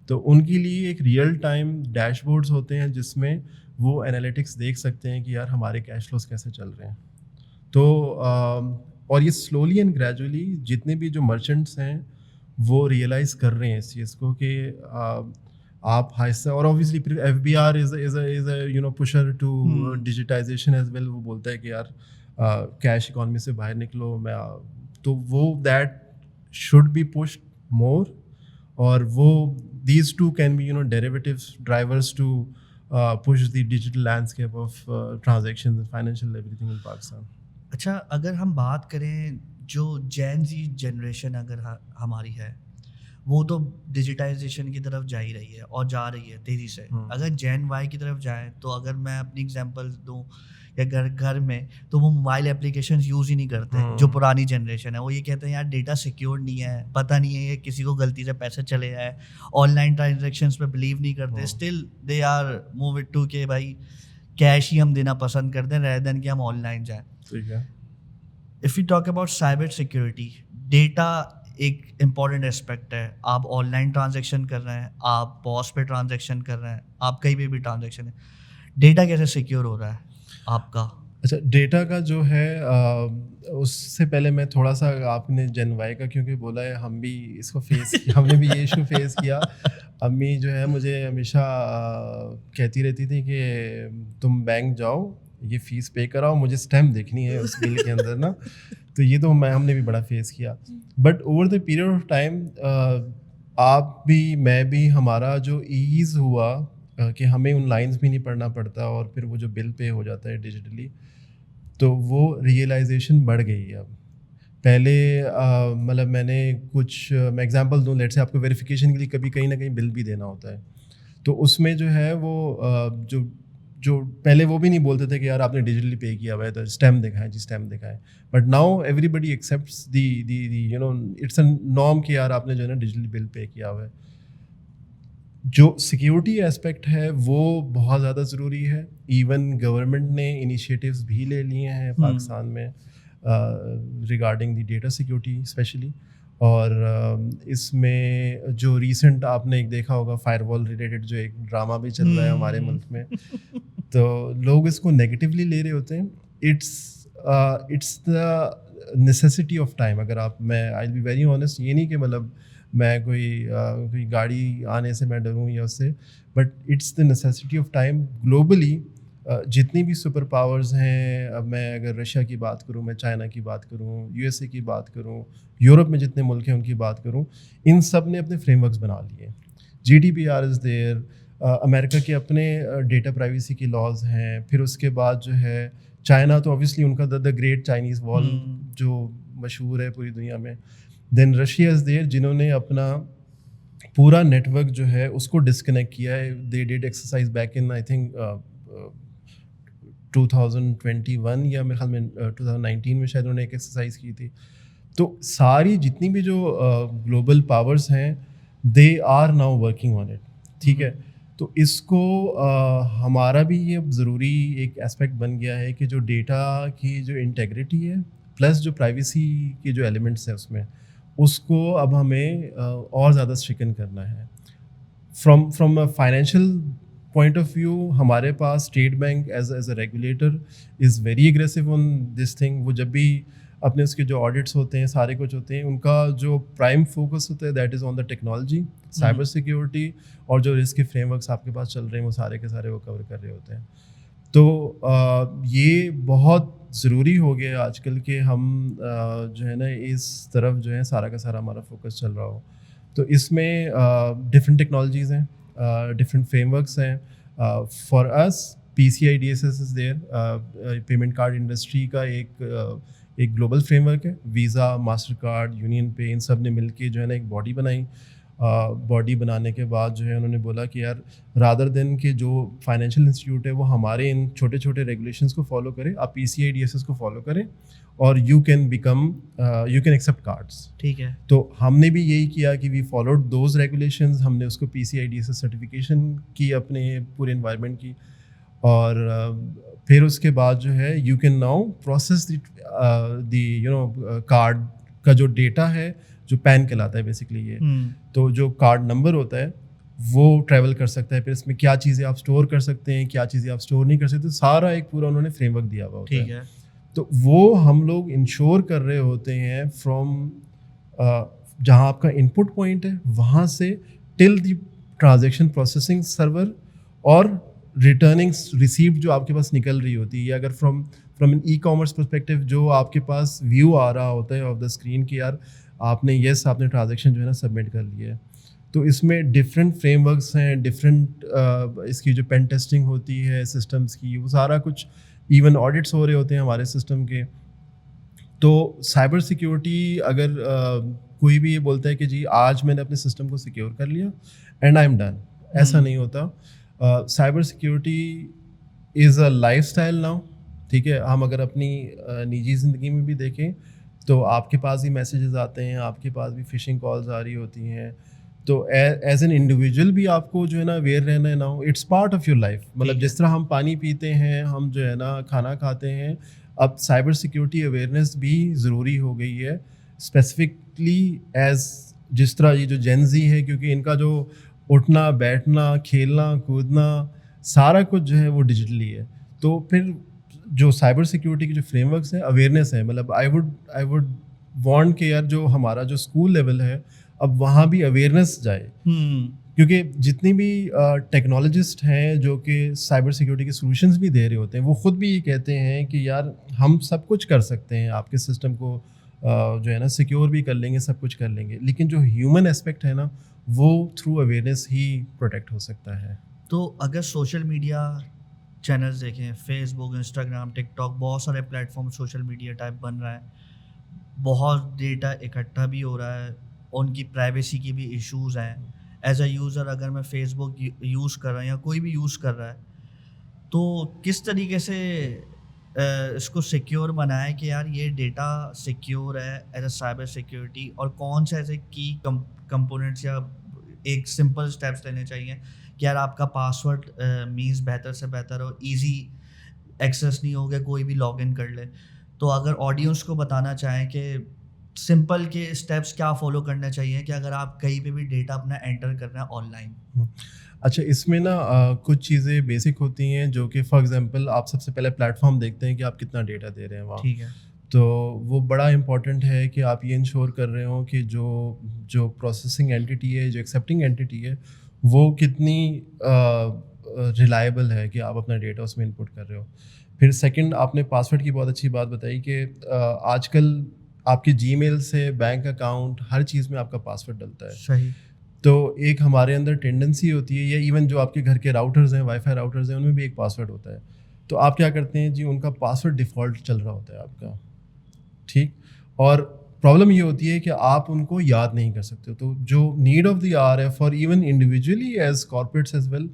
تو ان کے لیے ایک ریئل ٹائم ڈیش بورڈس ہوتے ہیں جس میں وہ انالیٹکس دیکھ سکتے ہیں کہ یار ہمارے کیش فلوز کیسے چل رہے ہیں. تو اور یہ سلولی اینڈ گریجولی جتنے بھی جو مرچنٹس ہیں وہ ریئلائز کر رہے ہیں اس چیز کو کہ آپ آہستہ, اور اوبیسلی پھر FBR is a you know pusher to digitization as well. وہ بولتا ہے کہ یار کیش اکانومی سے باہر نکلو, تو وہ دیٹ شوڈ بی پشڈ مور, اور وہ these two can be you know derivative drivers to push the digital landscape of transactions and financial everything in Pakistan. اچھا, اگر ہم بات کریں جو جین زی جنریشن اگر ہماری ہے, وہ تو ڈیجیٹائزیشن کی طرف جا ہی رہی ہے اور جا رہی ہے تیزی سے. اگر جین وائی کی طرف جائیں تو اگر میں اپنی ایگزامپل دوں یا گھر میں, تو وہ موبائل اپلیکیشنز یوز ہی نہیں کرتے. جو پرانی جنریشن ہے وہ یہ کہتے ہیں یار ڈیٹا سیکیور نہیں ہے, پتہ نہیں ہے کہ کسی کو غلطی سے پیسے چلے جائے, آن لائن ٹرانزیکشنس پہ بلیو نہیں کرتے. Still they are move it to کہ بھائی کیش ہی ہم دینا پسند کرتے ہیں rather than کہ ہم آن لائن جائیں. ٹھیک ہے. If we talk about cyber security, data ایک امپورٹنٹ اسپیکٹ ہے. آپ آن لائن ٹرانزیکشن کر رہے ہیں, آپ پوس پہ ٹرانزیکشن کر رہے ہیں, آپ کہیں پہ بھی ٹرانزیکشن ہے, ڈیٹا کیسے سیکیور ہو رہا ہے آپ کا؟ اچھا, ڈیٹا کا جو ہے اس سے پہلے میں تھوڑا سا, آپ نے جن وائی کا کیونکہ بولا ہے, ہم بھی اس کو ہم نے بھی یہ ایشو فیس کیا. امی جو ہے مجھے ہمیشہ کہتی رہتی تھی کہ تم بینک جاؤ, یہ فیس پے کراؤ, مجھے اسٹیمپ دیکھنی ہے اس بل کے اندر نا. تو یہ تو ہم نے بھی بڑا فیس کیا. But over the period of time آپ بھی میں بھی, ہمارا جو ایز ہوا کہ ہمیں ان لائنس بھی نہیں پڑھنا پڑتا اور پھر وہ جو بل پے ہو جاتا ہے ڈیجیٹلی, تو وہ ریئلائزیشن بڑھ گئی ہے. اب پہلے مطلب میں نے کچھ, میں ایگزامپل دوں, لیٹ سے آپ کو ویریفیکیشن کے لیے کبھی کہیں نہ کہیں بل بھی دینا ہوتا ہے, تو اس میں جو ہے وہ جو پہلے وہ بھی نہیں بولتے تھے کہ یار آپ نے ڈیجیٹلی پے کیا ہوا ہے تو اسٹیمپ دکھائیں, جی اسٹیمپ دکھائیں. But now everybody accepts the you know it's a norm کہ یار آپ نے جو ہے نا ڈیجیٹلی بل پے کیا ہوا ہے. جو سیکیورٹی اسپیکٹ ہے وہ بہت زیادہ ضروری ہے. ایون گورنمنٹ نے انیشیٹیوز بھی لے لیے ہیں پاکستان میں regarding the data security specially. اور اس میں جو ریسنٹ آپ نے ایک دیکھا ہوگا فائر وال ریلیٹڈ جو ایک ڈرامہ بھی چل رہا ہے ہمارے ملک میں, تو لوگ اس کو نیگیٹیولی لے رہے ہوتے ہیں. It's the necessity of time. اگر آپ, میں I will be very honest, یہ نہیں کہ مطلب میں کوئی گاڑی آنے سے میں ڈروں یا اس سے, but it's the necessity of time. Globally جتنی بھی سپر پاورز ہیں, اب میں اگر رشیا کی بات کروں, میں چائنا کی بات کروں, یو ایس اے کی بات کروں, یورپ میں جتنے ملک ہیں ان کی بات کروں, ان سب نے اپنے فریم ورکس بنا لیے. G D P R is there, امریکہ کے اپنے ڈیٹا پرائیویسی کی لاز ہیں. پھر اس کے بعد جو ہے چائنا, تو اوبیسلی ان کا دا گریٹ چائنیز وال جو مشہور ہے پوری دنیا میں. دین رشیا از دیئر, جنہوں نے اپنا پورا نیٹ ورک جو ہے اس کو ڈسکنیکٹ کیا ہے. They did exercise back in I think 2021 یا میرے خیال میں 2019 میں شاید انہوں نے ایک ایکسرسائز کی تھی. تو ساری جتنی بھی جو گلوبل پاورز ہیں they are now working on it. ٹھیک ہے, تو اس کو ہمارا بھی یہ ضروری ایک اسپیکٹ بن گیا ہے کہ جو ڈیٹا کی جو انٹیگریٹی ہے پلس جو پرائیویسی کے جو ایلیمنٹس ہیں اس میں, اس کو اب ہمیں اور زیادہ اسٹرکن کرنا ہے. From a financial point of view, ہمارے پاس State Bank as a regulator is very aggressive on this thing. وہ جب بھی اپنے اس کے جو آڈٹس ہوتے ہیں سارے کچھ ہوتے ہیں, ان کا جو پرائم فوکس ہوتا ہے that is on the technology, cyber security, اور جو رسک کے فریم ورکس آپ کے پاس چل رہے ہیں وہ سارے کے سارے وہ کور کر رہے ہوتے ہیں. تو یہ بہت ضروری ہو گیا آج کل کہ ہم جو ہے نا اس طرف جو ہے سارا کا سارا ہمارا فوکس چل رہا ہو. تو اس میں ڈفرینٹ ٹیکنالوجیز ہیں, ڈفرینٹ فریم ورکس ہیں. فار اس PCI DSS is there, payment card industry کا ایک گلوبل فریم ورک ہے. Visa, Mastercard, UnionPay, ان سب نے مل کے جو ہے نا ایک باڈی بنائی. باڈی بنانے کے بعد جو ہے انہوں نے بولا کہ یار رادر دین کہ جو فائنینشیل انسٹیٹیوٹ ہے وہ ہمارے ان چھوٹے چھوٹے ریگولیشنس کو فالو کرے, آپ PCI DSS کو فالو کریں اور یو کین ایکسیپٹ کارڈس. ٹھیک ہے, تو ہم نے بھی یہی کیا کہ وی فالوڈ دوز ریگولیشنز. ہم نے اس کو PCI DSS سرٹیفکیشن کی اپنے پورے انوائرمنٹ کی, اور پھر اس کے بعد جو ہے you can now process the you know card کا جو ڈیٹا ہے جو پین کہلاتا ہے بیسکلی یہ. تو جو کارڈ نمبر ہوتا ہے وہ ٹریول کر سکتا ہے, پھر اس میں کیا چیزیں آپ اسٹور کر سکتے ہیں, کیا چیزیں آپ اسٹور نہیں کر سکتے, سارا ایک پورا انہوں نے فریم ورک دیا ہوا ہوتا ہے. ٹھیک ہے, تو وہ ہم لوگ انشور کر رہے ہوتے ہیں فرام جہاں آپ کا ان پٹ پوائنٹ ہے وہاں سے ٹل دی ٹرانزیکشن پروسیسنگ سرور, اور ریٹرننگ ریسیپٹ جو آپ کے پاس نکل رہی ہوتی ہے, یا اگر from an e commerce perspective جو آپ کے پاس ویو آ رہا ہوتا ہے آف دا اسکرین کہ یار آپ نے آپ نے ٹرانزیکشن جو ہے نا سبمٹ کر لیا ہے. تو اس میں ڈفرینٹ فریم ورکس ہیں, ڈفرینٹ اس کی جو پین ٹیسٹنگ ہوتی ہے سسٹمس کی, وہ سارا کچھ, ایون آڈٹس ہو رہے ہوتے ہیں ہمارے سسٹم کے. تو سائبر سیکیورٹی اگر کوئی بھی یہ بولتا ہے کہ جی آج میں نے اپنے سسٹم کو سیکیور کر لیا اینڈ آئی ایم ڈن, ایسا نہیں ہوتا. Cyber security is a life style now. ٹھیک ہے, ہم اگر اپنی نجی زندگی میں بھی دیکھیں تو آپ کے پاس بھی میسیجز آتے ہیں, آپ کے پاس بھی فشنگ کالز آ رہی ہوتی ہیں, تو ایز این انڈیویجول بھی آپ کو جو ہے نا اویئر رہنا ہے نا، it's part of your life. مطلب جس طرح ہم پانی پیتے ہیں، ہم جو ہے نا کھانا کھاتے ہیں، اب سائبر سیکیورٹی اویئرنیس بھی ضروری ہو گئی ہے اسپیسیفکلی ایز جس طرح یہ جو جین زی ہے، کیونکہ ان کا جو اٹھنا بیٹھنا کھیلنا کودنا سارا کچھ جو ہے وہ ڈیجیٹلی ہے. تو پھر جو سائبر سیکیورٹی کے جو فریم ورکس ہیں، اویئرنیس ہے. مطلب آئی ووڈ وانٹ کہ یار جو ہمارا جو اسکول لیول ہے اب وہاں بھی اویئرنیس جائے، کیونکہ جتنی بھی ٹیکنالوجسٹ ہیں جو کہ سائبر سیکیورٹی کے سولوشنز بھی دے رہے ہوتے ہیں، وہ خود بھی یہ کہتے ہیں کہ یار ہم سب کچھ کر سکتے ہیں، آپ کے سسٹم کو جو ہے نا سیکیور بھی کر لیں گے، سب کچھ کر لیں گے، لیکن جو ہیومن اسپیکٹ ہے نا وہ تھرو اویئرنیس ہی پروٹیکٹ ہو سکتا ہے. تو اگر سوشل میڈیا چینلز دیکھیں، Facebook, Instagram, TikTok, بہت سارے platform social media type بن رہا ہے، بہت ڈیٹا اکٹھا بھی ہو رہا ہے، ان کی پرائیویسی کی بھی ایشوز ہیں. ایز اے یوزر اگر میں فیس بک یوز کر رہا ہوں یا کوئی بھی یوز کر رہا ہے، تو کس طریقے سے اس کو سیکیور بنائے کہ یار یہ ڈیٹا سیکیور ہے ایز اے سائبر سیکیورٹی، اور کون سے ایسے کی کمپوننٹس یا ایک سمپل اسٹیپس لینے چاہیے کہ یار آپ کا پاسورڈ مینس بہتر سے بہتر ہو، ایزی ایکسیس نہیں ہو گیا، کوئی بھی لاگ ان کر لے. تو اگر آڈینس کو بتانا چاہیں کہ سمپل کے اسٹیپس کیا فالو کرنے چاہیے کہ اگر آپ کہیں پہ بھی ڈیٹا اپنا انٹر کرنا ہے آن لائن. اچھا، اس میں نا کچھ چیزیں بیسک ہوتی ہیں جو کہ فار ایگزامپل آپ سب سے پہلے پلیٹ فارم دیکھتے ہیں کہ آپ کتنا ڈیٹا دے رہے ہیں وہاں. ٹھیک ہے. تو وہ بڑا امپورٹنٹ ہے کہ آپ یہ انشور کر رہے ہوں کہ جو پروسیسنگ اینٹی ہے، جو ایکسیپٹنگ اینٹی ہے، وہ کتنی ریلائبل ہے کہ آپ اپنا ڈیٹا اس میں انپٹ کر رہے ہو. پھر سیکنڈ، آپ نے پاسورڈ کی بہت اچھی بات بتائی کہ آج کل آپ کے جی میل سے بینک اکاؤنٹ ہر چیز میں آپ کا پاسورڈ ڈلتا ہے. صحیح. تو ایک ہمارے اندر ٹینڈنسی ہوتی ہے، یا ایون جو آپ کے گھر کے راؤٹرز ہیں، وائی فائی راؤٹرز ہیں، ان میں بھی ایک پاسورڈ ہوتا ہے. تو آپ کیا کرتے ہیں جی، ان کا پاسورڈ ڈیفالٹ چل رہا ہوتا ہے آپ کا، ٹھیک. اور پرابلم یہ ہوتی ہے کہ آپ ان کو یاد نہیں کر سکتے. تو جو نیڈ آف دی آر ہے for even individually as corporates as well,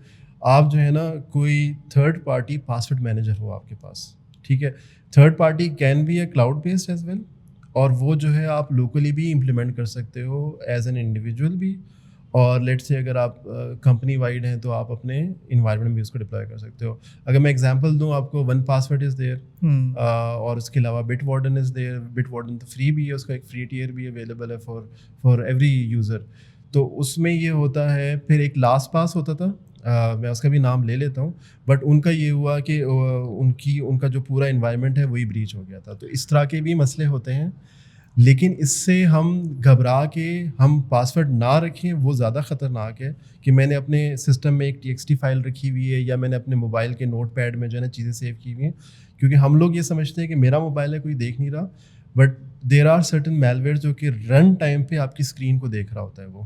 آپ جو ہے نا کوئی تھرڈ پارٹی پاسورڈ مینیجر ہو آپ کے پاس، ٹھیک ہے. Third party can be a cloud based as well, اور وہ جو ہے آپ لوکلی بھی امپلیمنٹ کر سکتے ہو ایز این انڈیویجول بھی، اور لیٹ سے اگر آپ کمپنی وائڈ ہیں تو آپ اپنے انوائرمنٹ میں بھی اس کو ڈپلائی کر سکتے ہو. اگر میں ایگزامپل دوں آپ کو، ون پاسورڈ از دیئر، اور اس کے علاوہ but warden is there. But warden تو فری بھی ہے، اس کا ایک فری ٹیئر بھی اویلیبل ہے فار ایوری یوزر. تو اس میں یہ ہوتا ہے. پھر ایک لاسٹ پاس ہوتا تھا، میں اس کا بھی نام لے لیتا ہوں، بٹ ان کا یہ ہوا کہ ان کا جو پورا انوائرمنٹ ہے وہی بریچ ہو گیا تھا. تو اس طرح کے بھی مسئلے ہوتے ہیں، لیکن اس سے ہم گھبرا کے ہم پاسورڈ نہ رکھیں، وہ زیادہ خطرناک ہے کہ میں نے اپنے سسٹم میں ایک TXT فائل رکھی ہوئی ہے، یا میں نے اپنے موبائل کے نوٹ پیڈ میں جو ہے نا چیزیں سیو کی ہوئی ہیں. کیونکہ ہم لوگ یہ سمجھتے ہیں کہ میرا موبائل ہے، کوئی دیکھ نہیں رہا، but there are certain malware جو کہ رن ٹائم پہ آپ کی اسکرین کو دیکھ رہا ہوتا ہے وہ،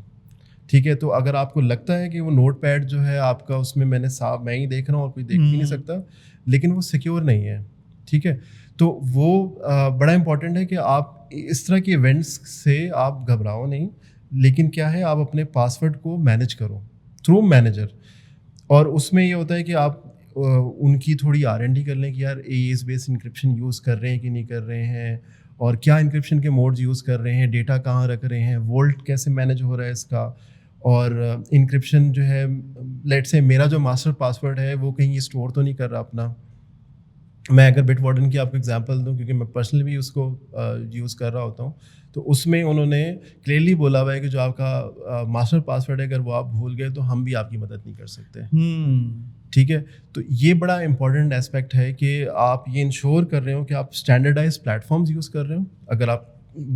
ٹھیک ہے. تو اگر آپ کو لگتا ہے کہ وہ نوٹ پیڈ جو ہے آپ کا، اس میں میں نے صاف میں ہی دیکھ رہا ہوں اور کوئی دیکھ بھی نہیں سکتا، لیکن وہ سیکیور نہیں ہے، ٹھیک ہے. تو وہ بڑا امپورٹنٹ ہے کہ آپ اس طرح کے ایونٹس سے آپ گھبراؤ نہیں، لیکن کیا ہے، آپ اپنے پاسورڈ کو مینیج کرو تھرو مینیجر. اور اس میں یہ ہوتا ہے کہ آپ ان کی تھوڑی R&D کر لیں کہ یار AES بیس انکرپشن یوز کر رہے ہیں کہ نہیں کر رہے ہیں، اور کیا انکرپشن کے موڈز یوز کر رہے ہیں، ڈیٹا کہاں رکھ رہے ہیں، وولٹ کیسے مینیج ہو رہا ہے اس کا. اور انکرپشن جو ہے، لیٹ سے میرا جو ماسٹر پاسورڈ ہے وہ کہیں اسٹور تو نہیں کر رہا اپنا. میں اگر بٹ وارڈن کی آپ کو ایگزامپل دوں، کیونکہ میں پرسنلی بھی اس کو یوز کر رہا ہوتا ہوں، تو اس میں انہوں نے کلیئرلی بولا ہوا ہے کہ جو آپ کا ماسٹر پاسورڈ ہے اگر وہ آپ بھول گئے تو ہم بھی آپ کی مدد نہیں کر سکتے، ٹھیک ہے. تو یہ بڑا امپورٹنٹ اسپیکٹ ہے کہ آپ یہ انشور کر رہے ہو کہ آپ اسٹینڈرڈائز پلیٹ فارمز یوز کر رہے ہو. اگر آپ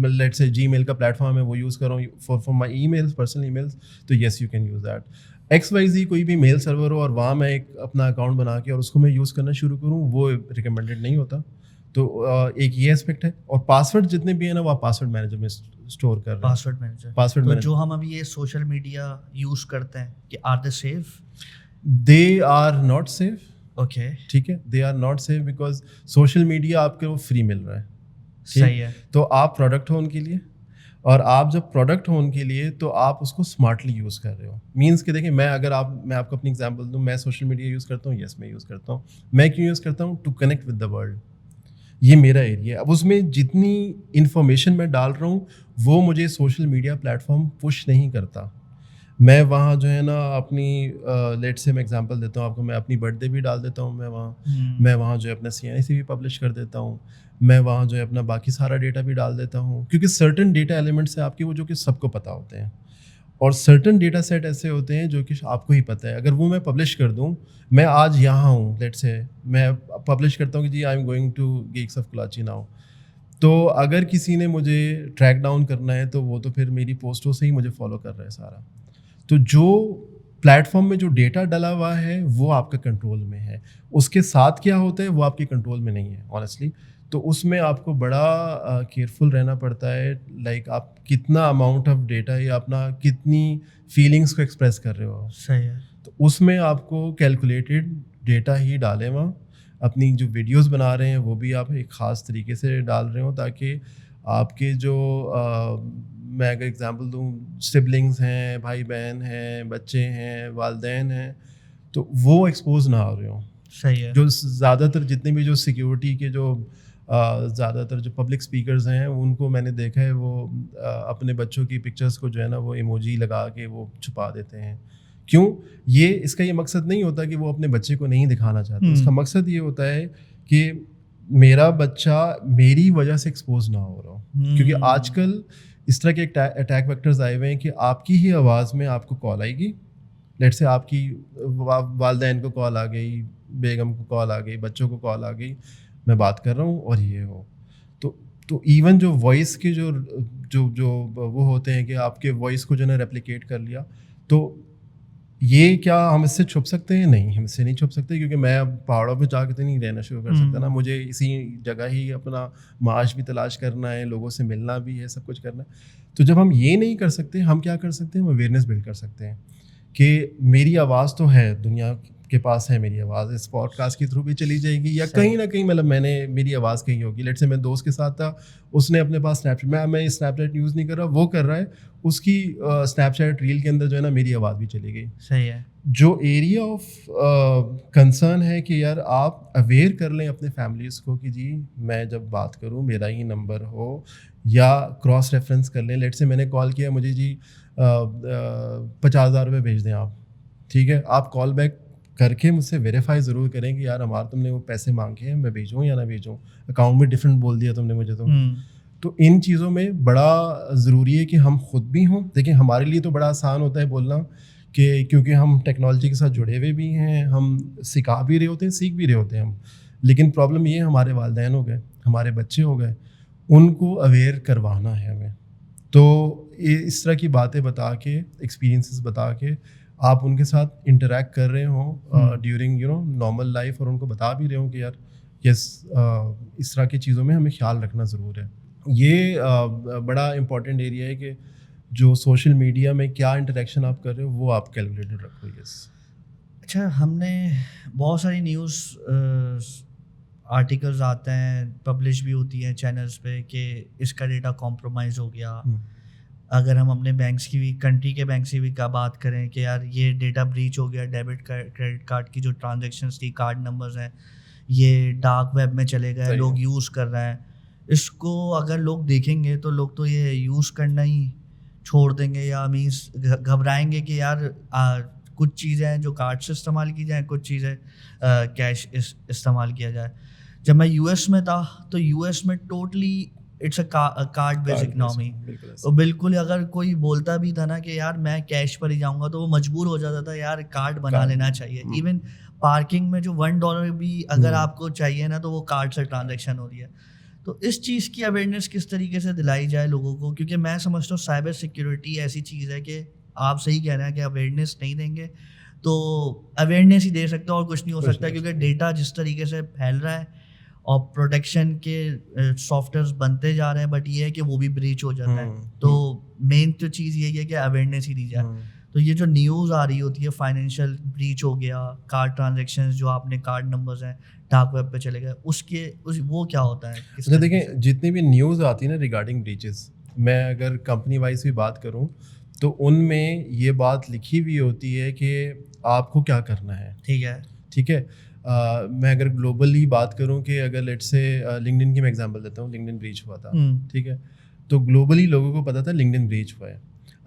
لیٹ سے جی میل کا پلیٹ فارم ہے وہ یوز کر رہا ہوں for my emails, personal emails, تو yes you can use that. XYZ کوئی بھی میل سرور ہو اور وہاں میں ایک اپنا اکاؤنٹ بنا کے اور اس کو میں یوز کرنا شروع کروں، وہ ریکمینڈیڈ نہیں ہوتا. تو ایک یہ اسپیکٹ ہے. اور پاسورڈ جتنے بھی ہیں نا وہ آپ پاسورڈ مینیجر میں اسٹور کر رہے ہیں. پاسورڈ مینیجر جو ہم ابھی یہ سوشل میڈیا یوز کرتے ہیں کہ are they safe? They are not safe. Okay, ٹھیک ہے، they are not safe because social media آپ کو فری مل رہا ہے. صحیح ہے. تو آپ پروڈکٹ ہو ان کے لیے، اور آپ جب پروڈکٹ ہو ان کے لیے تو آپ اس کو اسمارٹلی یوز کر رہے ہو. مینس کہ دیکھیں، میں آپ کو اپنی ایگزامپل دوں، میں سوشل میڈیا یوز کرتا ہوں، یس میں یوز کرتا ہوں. میں کیوں یوز کرتا ہوں؟ To connect with the world. یہ میرا ایریا ہے. اب اس میں جتنی انفارمیشن میں ڈال رہا ہوں وہ مجھے social media plate form push نہیں کرتا. میں وہاں جو ہے نا اپنی لیٹ سے میں ایگزامپل دیتا ہوں آپ کو, میں اپنی برتھ ڈے بھی ڈال دیتا ہوں میں وہاں جو ہے اپنا CNIC بھی پبلش کر دیتا ہوں, میں وہاں جو ہے اپنا باقی سارا ڈیٹا بھی ڈال دیتا ہوں, کیونکہ سرٹن ڈیٹا ایلیمنٹس ہیں آپ کے وہ جو کہ سب کو پتہ ہوتے ہیں, اور سرٹن ڈیٹا سیٹ ایسے ہوتے ہیں جو کہ آپ کو ہی پتہ ہے. اگر وہ میں پبلش کر دوں, میں آج یہاں ہوں لیٹ سے, میں پبلش کرتا ہوں کہ جی I am going to geeks of Karachi now, تو اگر کسی نے مجھے ٹریک ڈاؤن کرنا ہے تو وہ تو پھر میری پوسٹوں سے ہی مجھے فالو کر رہا ہے سارا. تو جو پلیٹ فارم میں جو ڈیٹا ڈلا ہوا ہے وہ آپ کا کنٹرول میں ہے, اس کے ساتھ کیا ہوتا ہے وہ آپ کے کنٹرول میں نہیں ہے آنیسٹلی. تو اس میں آپ کو بڑا کیئرفل رہنا پڑتا ہے, لائک آپ کتنا اماؤنٹ آف ڈیٹا یا اپنا کتنی فیلنگس کو ایکسپریس کر رہے ہو. صحیح ہے. تو اس میں آپ کو کیلکولیٹڈ ڈیٹا ہی ڈالیں وہاں. اپنی جو ویڈیوز بنا رہے ہیں وہ بھی آپ ایک خاص طریقے سے ڈال رہے ہوں تاکہ آپ کے جو میں اگر اگزامپل دوں, سبلنگس ہیں, بھائی بہن ہیں, بچے ہیں, والدین ہیں, تو وہ ایکسپوز نہ ہو رہے ہوں. صحیح ہے. جو زیادہ تر جتنے بھی جو سیکیورٹی کے جو زیادہ تر جو پبلک اسپیکرز ہیں ان کو میں نے دیکھا ہے وہ اپنے بچوں کی پکچرز کو جو ہے نا وہ ایموجی لگا کے وہ چھپا دیتے ہیں. کیوں؟ یہ اس کا یہ مقصد نہیں ہوتا کہ وہ اپنے بچے کو نہیں دکھانا چاہتے, اس کا مقصد یہ ہوتا ہے کہ میرا بچہ میری وجہ سے ایکسپوز نہ ہو رہا ہو. کیونکہ آج کل اس طرح کے اٹیک ویکٹرز آئے ہوئے ہیں کہ آپ کی ہی آواز میں آپ کو کال آئے گی, لیٹ سے آپ کی والدین کو کال آ گئی, بیگم کو کال آ گئی, بچوں کو کال آ گئی, میں بات کر رہا ہوں اور یہ ہو. تو ایون جو وائس کے جو وہ ہوتے ہیں کہ آپ کے وائس کو جو ہے ریپلیکیٹ کر لیا, تو یہ کیا ہم اس سے چھپ سکتے ہیں؟ نہیں, ہم اس سے نہیں چھپ سکتے, کیونکہ میں اب پہاڑوں پہ جا کے تو نہیں رہنا شروع کر سکتا نا, مجھے اسی جگہ ہی اپنا معاش بھی تلاش کرنا ہے, لوگوں سے ملنا بھی ہے, سب کچھ کرنا ہے. تو جب ہم یہ نہیں کر سکتے, ہم کیا کر سکتے ہیں؟ ہم اویئرنیس بلڈ کر سکتے ہیں کہ میری آواز تو ہے, دنیا کے پاس ہے میری آواز, اس پوڈ کاسٹ کے تھرو بھی چلی جائے گی یا کہیں نہ کہیں, مطلب میں نے میری آواز کہیں ہوگی. لیٹ سے میں دوست کے ساتھ تھا, اس نے اپنے پاس اسنیپ چیٹ, میں اسنیپ چیٹ یوز نہیں کر رہا, وہ کر رہا ہے, اس کی اسنیپ چیٹ ریل کے اندر جو ہے نا میری آواز بھی چلی گئی. صحیح ہے. جو ایریا آف کنسرن ہے کہ یار آپ اویئر کر لیں اپنے فیملیز کو کہ جی میں جب بات کروں میرا ہی نمبر ہو, یا کراس ریفرنس کر لیں. لیٹ سے میں نے کال کیا, مجھے جی 50,000 روپے بھیج دیں آپ, ٹھیک ہے, آپ کال بیک کر کے مجھ سے ویریفائی ضرور کریں کہ یار ہمارا تم نے وہ پیسے مانگے ہیں, میں بھیجوں یا نہ بھیجوں, اکاؤنٹ میں ڈفرینٹ بول دیا تم نے مجھے. تو ان چیزوں میں بڑا ضروری ہے کہ ہم خود بھی ہوں. دیکھیں ہمارے لیے تو بڑا آسان ہوتا ہے بولنا, کہ کیونکہ ہم ٹیکنالوجی کے ساتھ جڑے ہوئے بھی ہیں, ہم سکھا بھی رہے ہوتے ہیں, سیکھ بھی رہے ہوتے ہیں ہم. لیکن پرابلم یہ ہے ہمارے والدین ہو گئے, ہمارے بچے ہو گئے, ان کو اویئر کروانا ہے ہمیں. تو اس طرح کی باتیں بتا کے, ایکسپیرینسز بتا کے آپ ان کے ساتھ انٹریکٹ کر رہے ہوں ڈیورنگ نارمل لائف, اور ان کو بتا بھی رہے ہوں کہ یار یس اس طرح کی چیزوں میں ہمیں خیال رکھنا ضرور ہے. یہ بڑا امپورٹنٹ ایریا ہے کہ جو سوشل میڈیا میں کیا انٹریکشن آپ کر رہے ہو وہ آپ کیلکولیٹڈ رکھو. یس. اچھا, ہم نے بہت ساری نیوز آرٹیکلز آتے ہیں, پبلش بھی ہوتی ہیں چینلز پہ کہ اس کا ڈیٹا کمپرومائز ہو گیا. اگر ہم اپنے بینکس کی بھی, کنٹری کے بینکس کی بھی کا بات کریں کہ یار یہ ڈیٹا بریچ ہو گیا, ڈیبٹ کریڈٹ کارڈ کی جو ٹرانزیکشنس تھی, کارڈ نمبرز ہیں, یہ ڈارک ویب میں چلے گئے, لوگ یوز کر رہے ہیں. اس کو اگر لوگ دیکھیں گے تو لوگ تو یہ یوز کرنا ہی چھوڑ دیں گے, یا مینس گھبرائیں گے کہ یار کچھ چیزیں ہیں جو کارڈ سے استعمال کی جائیں, کچھ چیزیں کیش استعمال کیا جائے. جب میں یو ایس میں تھا تو یو ایس میں totally it's a card base economy. تو بالکل اگر کوئی بولتا بھی تھا نا کہ یار میں کیش پر ہی جاؤں گا, تو وہ مجبور ہو جاتا تھا یار کارڈ بنا لینا چاہیے. ایون پارکنگ میں جو $1 بھی اگر آپ کو چاہیے نا, تو وہ کارڈ سے ٹرانزیکشن ہو رہی ہے. تو اس چیز کی اویئرنیس کس طریقے سے دلائی جائے لوگوں کو, کیونکہ میں سمجھتا ہوں سائبر سیکیورٹی ایسی چیز ہے کہ آپ صحیح کہہ رہے ہیں کہ اویئرنیس نہیں دیں گے تو اویئرنیس ہی دے سکتے اور کچھ نہیں ہو سکتا, کیونکہ ڈیٹا جس طریقے سے پھیل رہا ہے اور پروٹیکشن کے سافٹ ویئرس بنتے جا رہے ہیں, بٹ یہ ہے کہ وہ بھی بریچ ہو جاتا ہے. تو مین تو چیز یہی ہے کہ اویئرنیس ہی دی جائے. تو یہ جو نیوز آ رہی ہوتی ہے فائنینشیل بریچ ہو گیا, کارڈ ٹرانزیکشنز جو آپ نے کارڈ نمبرز ہیں ڈارک ویب پہ چلے گئے, وہ کیا ہوتا ہے؟ اچھا دیکھیں, جتنی بھی نیوز آتی ہے نا ریگارڈنگ بریچز, میں اگر کمپنی وائز بھی بات کروں تو ان میں یہ بات لکھی ہوئی ہوتی ہے کہ آپ کو کیا کرنا ہے. ٹھیک ہے. میں اگر گلوبلی بات کروں کہ اگر لیٹ سے لنکڈن کی میں ایگزامپل دیتا ہوں, لنکڈن بریچ ہوا تھا, ٹھیک ہے, تو گلوبلی لوگوں کو پتا تھا لنکڈن بریچ ہوا ہے.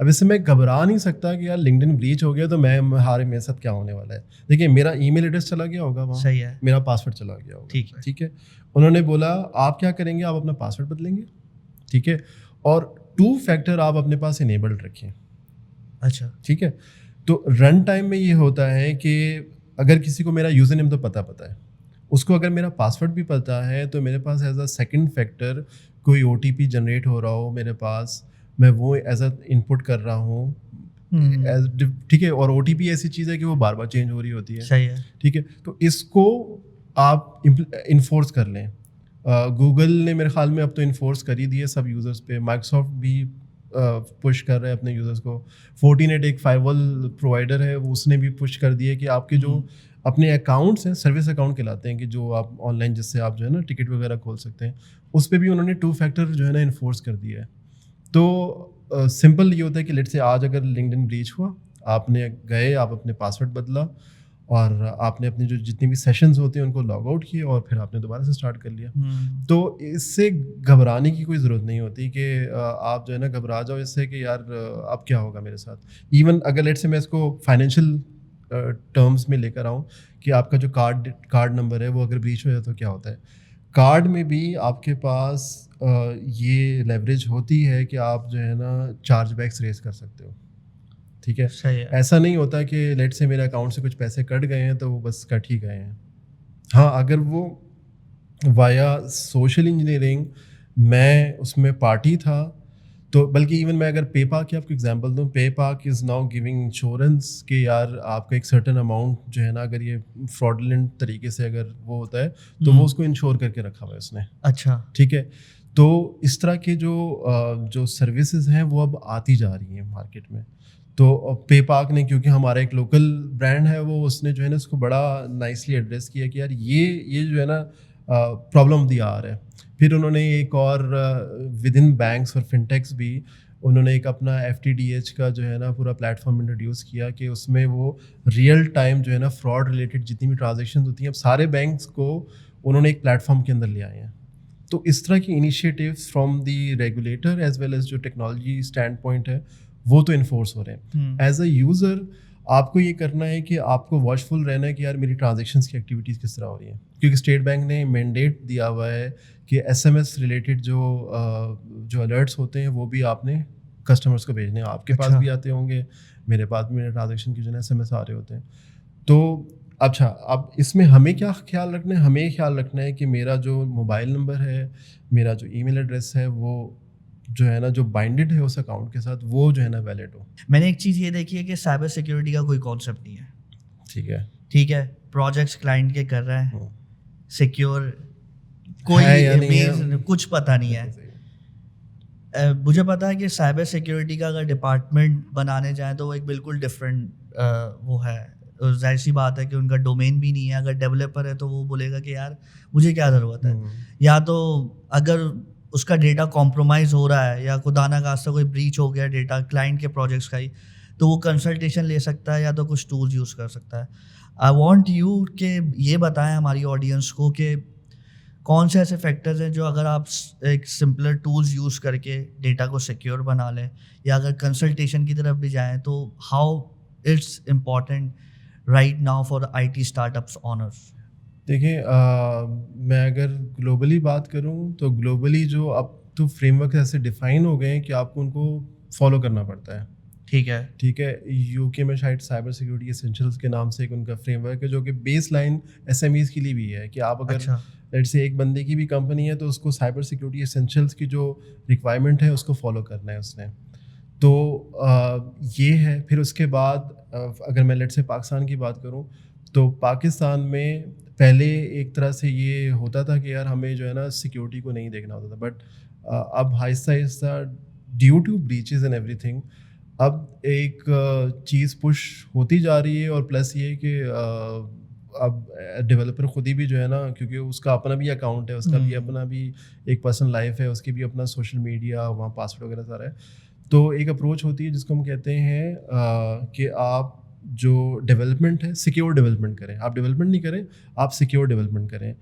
اب اس سے میں گھبرا نہیں سکتا کہ یار لنکڈن بریچ ہو گیا تو میرے ساتھ کیا ہونے والا ہے. دیکھیے میرا ای میل ایڈریس چلا گیا ہوگا وہاں, صحیح ہے, میرا پاسورڈ چلا گیا ہوگا, ٹھیک ہے, ٹھیک ہے. انہوں نے بولا آپ کیا کریں گے, آپ اپنا پاسورڈ بدلیں گے, ٹھیک ہے, اور 2 فیکٹر آپ اپنے پاس انیبلڈ رکھیں. اچھا, ٹھیک ہے. تو رن ٹائم میں یہ ہوتا ہے کہ اگر کسی کو میرا یوزر نیم تو پتہ ہے, اس کو اگر میرا پاسورڈ بھی پتہ ہے تو میرے پاس ایز اے سیکنڈ فیکٹر کوئی او ٹی پی جنریٹ ہو رہا ہو میرے پاس, میں وہ ایز اے ان پٹ کر رہا ہوں, ٹھیک ہے. اور او ٹی پی ایسی چیز ہے کہ وہ بار بار چینج ہو رہی ہوتی ہے, صحیح ہے, ٹھیک ہے. تو اس کو آپ انفورس کر لیں. گوگل نے میرے خیال میں اب تو انفورس کر ہی دیے سب یوزرس پہ, مائیکروسافٹ بھی پش کر رہے ہیں اپنے یوزرس کو. فورٹینیٹ ایک فائیول پرووائڈر ہے, وہ اس نے بھی پش کر دیا کہ آپ کے جو اپنے اکاؤنٹس ہیں, سروس اکاؤنٹ کہلاتے ہیں, کہ جو آپ آن لائن جس سے آپ جو ہے نا ٹکٹ وغیرہ کھول سکتے ہیں, اس پہ بھی انہوں نے 2 فیکٹر جو ہے نا انفورس کر دیا ہے. تو سمپل یہ ہوتا ہے کہ لیٹ سے آج اگر لنکڈن بریچ ہوا, آپ نے گئے, آپ اپنے پاسورڈ بدلا اور آپ نے اپنے جو جتنی بھی سیشنز ہوتے ہیں ان کو لاگ آؤٹ کیے اور پھر آپ نے دوبارہ سے اسٹارٹ کر لیا. تو اس سے گھبرانے کی کوئی ضرورت نہیں ہوتی کہ آپ جو ہے نا گھبرا جاؤ اس سے کہ یار اب کیا ہوگا میرے ساتھ. ایون اگر لیٹ سے میں اس کو فائنینشیل ٹرمز میں لے کر آؤں کہ آپ کا جو کارڈ نمبر ہے وہ اگر بریچ ہو جائے تو کیا ہوتا ہے. کارڈ میں بھی آپ کے پاس یہ لیوریج ہوتی ہے کہ آپ جو ہے نا چارج بیکس ریز کر سکتے ہو, ٹھیک ہے. ایسا نہیں ہوتا کہ لیٹ سے میرے اکاؤنٹ سے کچھ پیسے کٹ گئے ہیں تو وہ بس کٹ ہی گئے ہیں. ہاں اگر وہ وایا سوشل انجینئرنگ میں اس میں پارٹی تھا تو, بلکہ ایون میں اگر پے پاک کی آپ کو ایگزامپل دوں, پے پاک از ناؤ گیونگ انشورنس کہ یار آپ کا ایک سرٹن اماؤنٹ جو ہے نا اگر یہ فراڈلنٹ طریقے سے اگر وہ ہوتا ہے تو وہ اس کو انشور کر کے رکھا ہوا ہے اس نے. اچھا, ٹھیک ہے. تو اس طرح کے جو سروسز ہیں وہ اب آتی جا رہی ہیں مارکیٹ میں. تو پے پاک نے, کیونکہ ہمارا ایک لوکل برانڈ ہے, وہ اس نے جو ہے نا اس کو بڑا نائسلی ایڈریس کیا کہ یار یہ جو ہے نا پرابلم آف دی آر ہے. پھر انہوں نے ایک اور ود ان بینکس اور فنٹیکس بھی انہوں نے ایک اپنا FTDH کا جو ہے نا پورا پلیٹ فارم انٹروڈیوس کیا کہ اس میں وہ ریئل ٹائم جو ہے نا فراڈ ریلیٹڈ جتنی بھی ٹرانزیکشنز ہوتی ہیں اب سارے بینکس کو انہوں نے ایک پلیٹ فارم کے اندر لے آئے ہیں. تو اس طرح کی initiatives from the regulator as well as جو ٹیکنالوجی اسٹینڈ پوائنٹ ہے وہ تو انفورس ہو رہے ہیں. ایز اے یوزر آپ کو یہ کرنا ہے کہ آپ کو واچ فل رہنا ہے کہ یار میری ٹرانزیکشنس کی ایکٹیویٹیز کس طرح ہو رہی ہیں, کیونکہ اسٹیٹ بینک نے مینڈیٹ دیا ہوا ہے کہ SMS ریلیٹڈ جو الرٹس ہوتے ہیں وہ بھی آپ نے کسٹمرس کو بھیجنے ہیں. آپ کے پاس بھی آتے ہوں گے, میرے پاس بھی میرے ٹرانزیکشن کی جو ہے SMS آ رہے ہوتے ہیں. تو اچھا, اب اس میں ہمیں کیا خیال رکھنا ہے, ہمیں خیال رکھنا ہے کہ میرا جو موبائل نمبر ہے, میرا جو ای میل ایڈریس ہے, وہ جو ہے نا جو بائنڈڈ ہے اس اکاؤنٹ کے ساتھ وہ جو ہے نا ویلڈ ہو. میں نے ایک چیز یہ دیکھی ہے کہ سائبر سیکیورٹی کا کوئی کانسیپٹ نہیں ہے. ٹھیک ہے, پروجیکٹس کلائنٹ کے کر رہے ہیں, سیکیور کوئی کچھ پتہ نہیں ہے. مجھے پتا ہے کہ سائبر سیکیورٹی کا اگر ڈپارٹمنٹ بنانے جائیں تو وہ ایک بالکل ڈفرینٹ وہ ہے. ظاہر سی بات ہے کہ ان کا ڈومین بھی نہیں ہے. اگر ڈیولپر ہے تو وہ بولے گا کہ یار مجھے کیا ضرورت ہے, یا تو اگر اس کا ڈیٹا کمپرومائز ہو رہا ہے یا خدا نہ خواستہ کوئی بریچ ہو گیا ڈیٹا کلائنٹ کے پروجیکٹس کا ہی, تو وہ کنسلٹیشن لے سکتا ہے یا تو کچھ ٹولز یوز کر سکتا ہے. آئی وانٹ یو کہ یہ بتائیں ہماری آڈینس کو کہ کون سے ایسے فیکٹرز ہیں جو اگر آپ ایک سمپلر ٹولز یوز کر کے ڈیٹا کو سیکیور بنا لیں, یا اگر کنسلٹیشن کی طرف بھی جائیں تو how it's important right now for IT startups owners. دیکھیں میں اگر گلوبلی بات کروں تو گلوبلی جو اب تو فریم ورک ایسے ڈیفائن ہو گئے ہیں کہ آپ کو ان کو فالو کرنا پڑتا ہے. ٹھیک ہے. UK میں شاید سائبر سیکورٹی اسینشلس کے نام سے ایک ان کا فریم ورک ہے جو کہ بیس لائن SMEs کے لیے بھی ہے کہ آپ اگر لیٹ سے ایک بندے کی بھی کمپنی ہے تو اس کو سائبر سیکورٹی اسینشلس کی جو ریکوائرمنٹ ہے اس کو فالو کرنا ہے اس نے. تو یہ ہے. پھر اس کے بعد اگر میں لیٹ سے پاکستان کی بات کروں تو پاکستان میں پہلے ایک طرح سے یہ ہوتا تھا کہ یار ہمیں جو ہے نا سیکیورٹی کو نہیں دیکھنا ہوتا تھا, بٹ اب آہستہ آہستہ due to breaches and every thing اب ایک چیز پش ہوتی جا رہی ہے. اور پلس یہ کہ اب ڈیولپر خود ہی بھی جو ہے نا, کیونکہ اس کا اپنا بھی اکاؤنٹ ہے, اس کا بھی اپنا بھی ایک پرسنل لائف ہے, اس کی بھی اپنا سوشل میڈیا وہاں پاسورڈ وغیرہ سارا ہے. تو ایک اپروچ ہوتی ہے جس کو ہم کہتے ہیں کہ آپ جو ڈیولپمنٹ ہے سیکیور ڈیولپمنٹ کریں. آپ ڈیولپمنٹ نہیں کریں, آپ سیکیور ڈیولپمنٹ کریں.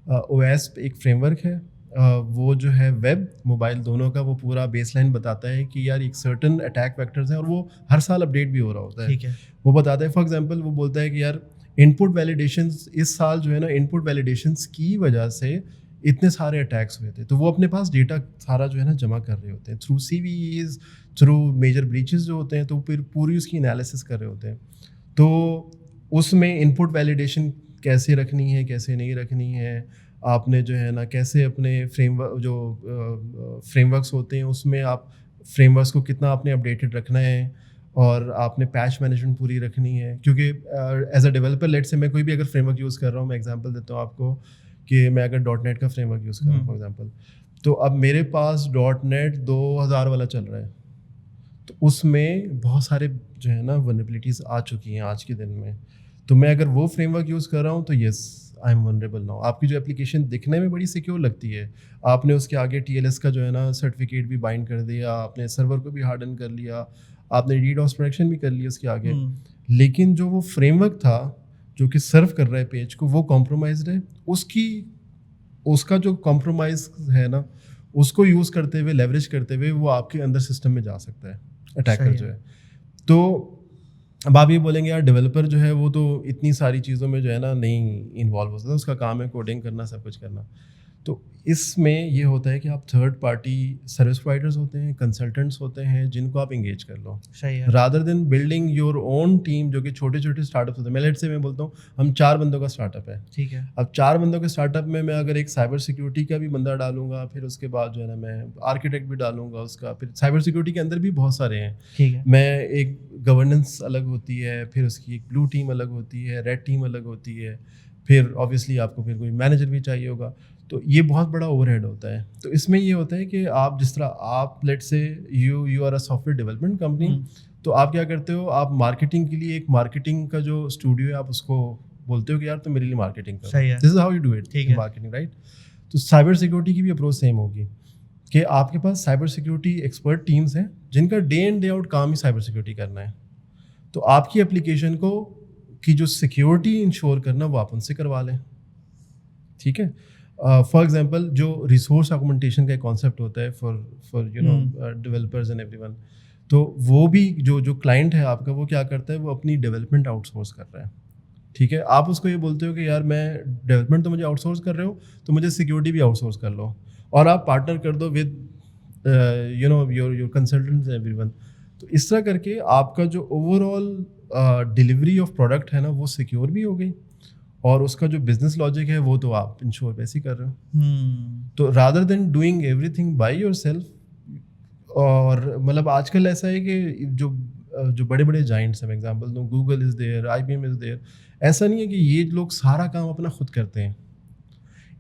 OS ایک فریم ورک ہے وہ جو ہے ویب موبائل دونوں کا وہ پورا بیس لائن بتاتا ہے کہ یار ایک سرٹن اٹیک ویکٹرز ہیں اور وہ ہر سال اپڈیٹ بھی ہو رہا ہوتا ہے. ٹھیک ہے. وہ بتاتا ہے فار ایگزامپل وہ بولتا ہے کہ یار ان پٹ ویلیڈیشنز اس سال جو ہے نا ان پٹ ویلیڈیشنز کی وجہ سے اتنے سارے اٹیکس ہوئے تھے, تو وہ اپنے پاس ڈیٹا سارا جو ہے نا جمع کر رہے ہوتے ہیں through C V's, through major breaches جو ہوتے ہیں, تو پھر پوری اس کی انالیسس کر رہے ہوتے ہیں. تو اس میں ان پٹ ویلیڈیشن کیسے رکھنی ہے کیسے نہیں رکھنی ہے, آپ نے جو ہے نا کیسے اپنے فریم ورک جو فریم ورکس ہوتے ہیں اس میں آپ فریم ورکس کو کتنا آپ نے اپڈیٹڈ رکھنا ہے, اور آپ نے پیچ مینجمنٹ پوری رکھنی ہے. کیونکہ ایز اے ڈیولپر لیٹ سے میں کوئی بھی اگر فریم ورک یوز کر رہا ہوں, میں ایگزامپل دیتا ہوں آپ کو کہ میں اگر ڈاٹ نیٹ کا فریم ورک یوز کر رہا ہوں فار ایگزامپل, تو اب میرے پاس ڈاٹ نیٹ 2000 والا چل رہا ہے, تو اس میں بہت سارے جو ہے نا ولنریبلٹیز آ چکی ہیں آج کے دن میں. تو میں اگر وہ فریم ورک یوز کر رہا ہوں تو یس آئی ایم ونریبل ناؤ. آپ کی جو اپلیکیشن دکھنے میں بڑی سیکیور لگتی ہے, آپ نے اس کے آگے ٹی ایل ایس کا جو ہے نا سرٹیفکیٹ بھی بائنڈ کر دیا, آپ نے سرور کو بھی ہارڈن کر لیا, آپ نے ڈیڈوس پروٹیکشن بھی کر لیا اس کے آگے, لیکن جو وہ فریم ورک تھا جو کہ سرو کر رہا ہے پیج کو وہ کمپرومائزڈ ہے. اس کا جو کمپرومائز ہے نا اس کو یوز کرتے ہوئے لیوریج کرتے ہوئے وہ آپ کے اندر سسٹم میں جا سکتا ہے اٹیکر جو ہے. تو اب آپ یہ بولیں گے یار ڈیولپر جو ہے وہ تو اتنی ساری چیزوں میں جو ہے نا نہیں انوالو ہوتا, اس کا کام ہے کوڈنگ کرنا, سب کچھ کرنا. تو اس میں یہ ہوتا ہے کہ آپ تھرڈ پارٹی سروس پرووائڈرز ہوتے ہیں, کنسلٹنٹس ہوتے ہیں جن کو آپ انگیج کر لو, صحیح ہے, rather then building your own team, جو کہ چھوٹے چھوٹے اسٹارٹ اپس ہوتے ہیں. میں لیٹ سے میں بولتا ہوں ہم 4 بندوں کا اسٹارٹ اپ ہے, ٹھیک ہے. اب 4 بندوں کے اسٹارٹ اپ میں اگر ایک سائبر سیکورٹی کا بھی بندہ ڈالوں گا, پھر اس کے بعد جو ہے نا میں آرکیٹیکٹ بھی ڈالوں گا اس کا, پھر سائبر سیکورٹی کے اندر بھی بہت سارے ہیں, ٹھیک ہے. میں ایک گورننس الگ ہوتی ہے, پھر اس کی ایک بلو ٹیم الگ ہوتی ہے, ریڈ ٹیم الگ ہوتی ہے, پھر آبویسلی آپ کو پھر کوئی مینیجر بھی چاہیے ہوگا. تو یہ بہت بڑا اوور ہیڈ ہوتا ہے. تو اس میں یہ ہوتا ہے کہ آپ جس طرح آپ لیٹ سے you are a software development company, تو آپ کیا کرتے ہو, آپ مارکیٹنگ کے لیے ایک مارکیٹنگ کا جو اسٹوڈیو ہے آپ اس کو بولتے ہو کہ یار تو میرے لیے مارکیٹنگ کرو, this is how you do it marketing, right. تو سائبر سیکورٹی کی بھی اپروچ سیم ہوگی کہ آپ کے پاس سائبر سیکورٹی ایکسپرٹ ٹیمز ہیں جن کا ڈے ان ڈے آؤٹ کام ہی سائبر سیکورٹی کرنا ہے. تو آپ کی اپلیکیشن کو کی جو سیکیورٹی انشور کرنا وہ آپ ان سے کروا لیں, ٹھیک ہے. فار ایگزامپل جو ریسورس آگمنٹیشن کا ایک کانسیپٹ ہوتا ہے for you know developers and everyone, تو وہ بھی جو کلائنٹ ہے آپ کا وہ کیا کرتا ہے, وہ اپنی ڈیولپمنٹ آؤٹ سورس کر رہا ہے, ٹھیک ہے. آپ اس کو یہ بولتے ہو کہ یار میں ڈیولپمنٹ تو مجھے آؤٹ سورس کر رہے ہو, تو مجھے سیکورٹی بھی آؤٹ سورس کر لو, اور آپ پارٹنر کر دو with you know your consultants everyone. تو اس طرح کر کے آپ کا جو overall delivery of product ہے نا وہ سیکیور بھی ہو گئی, اور اس کا جو بزنس لاجک ہے وہ تو آپ انشور ویسے ہی کر رہے ہو. تو rather than doing every thing by your self, اور مطلب آج کل ایسا ہے کہ جو بڑے بڑے جائنٹس ہیں, ایگزامپل دوں, Google is there, I B M is there, ایسا نہیں ہے کہ یہ لوگ سارا کام اپنا خود کرتے ہیں.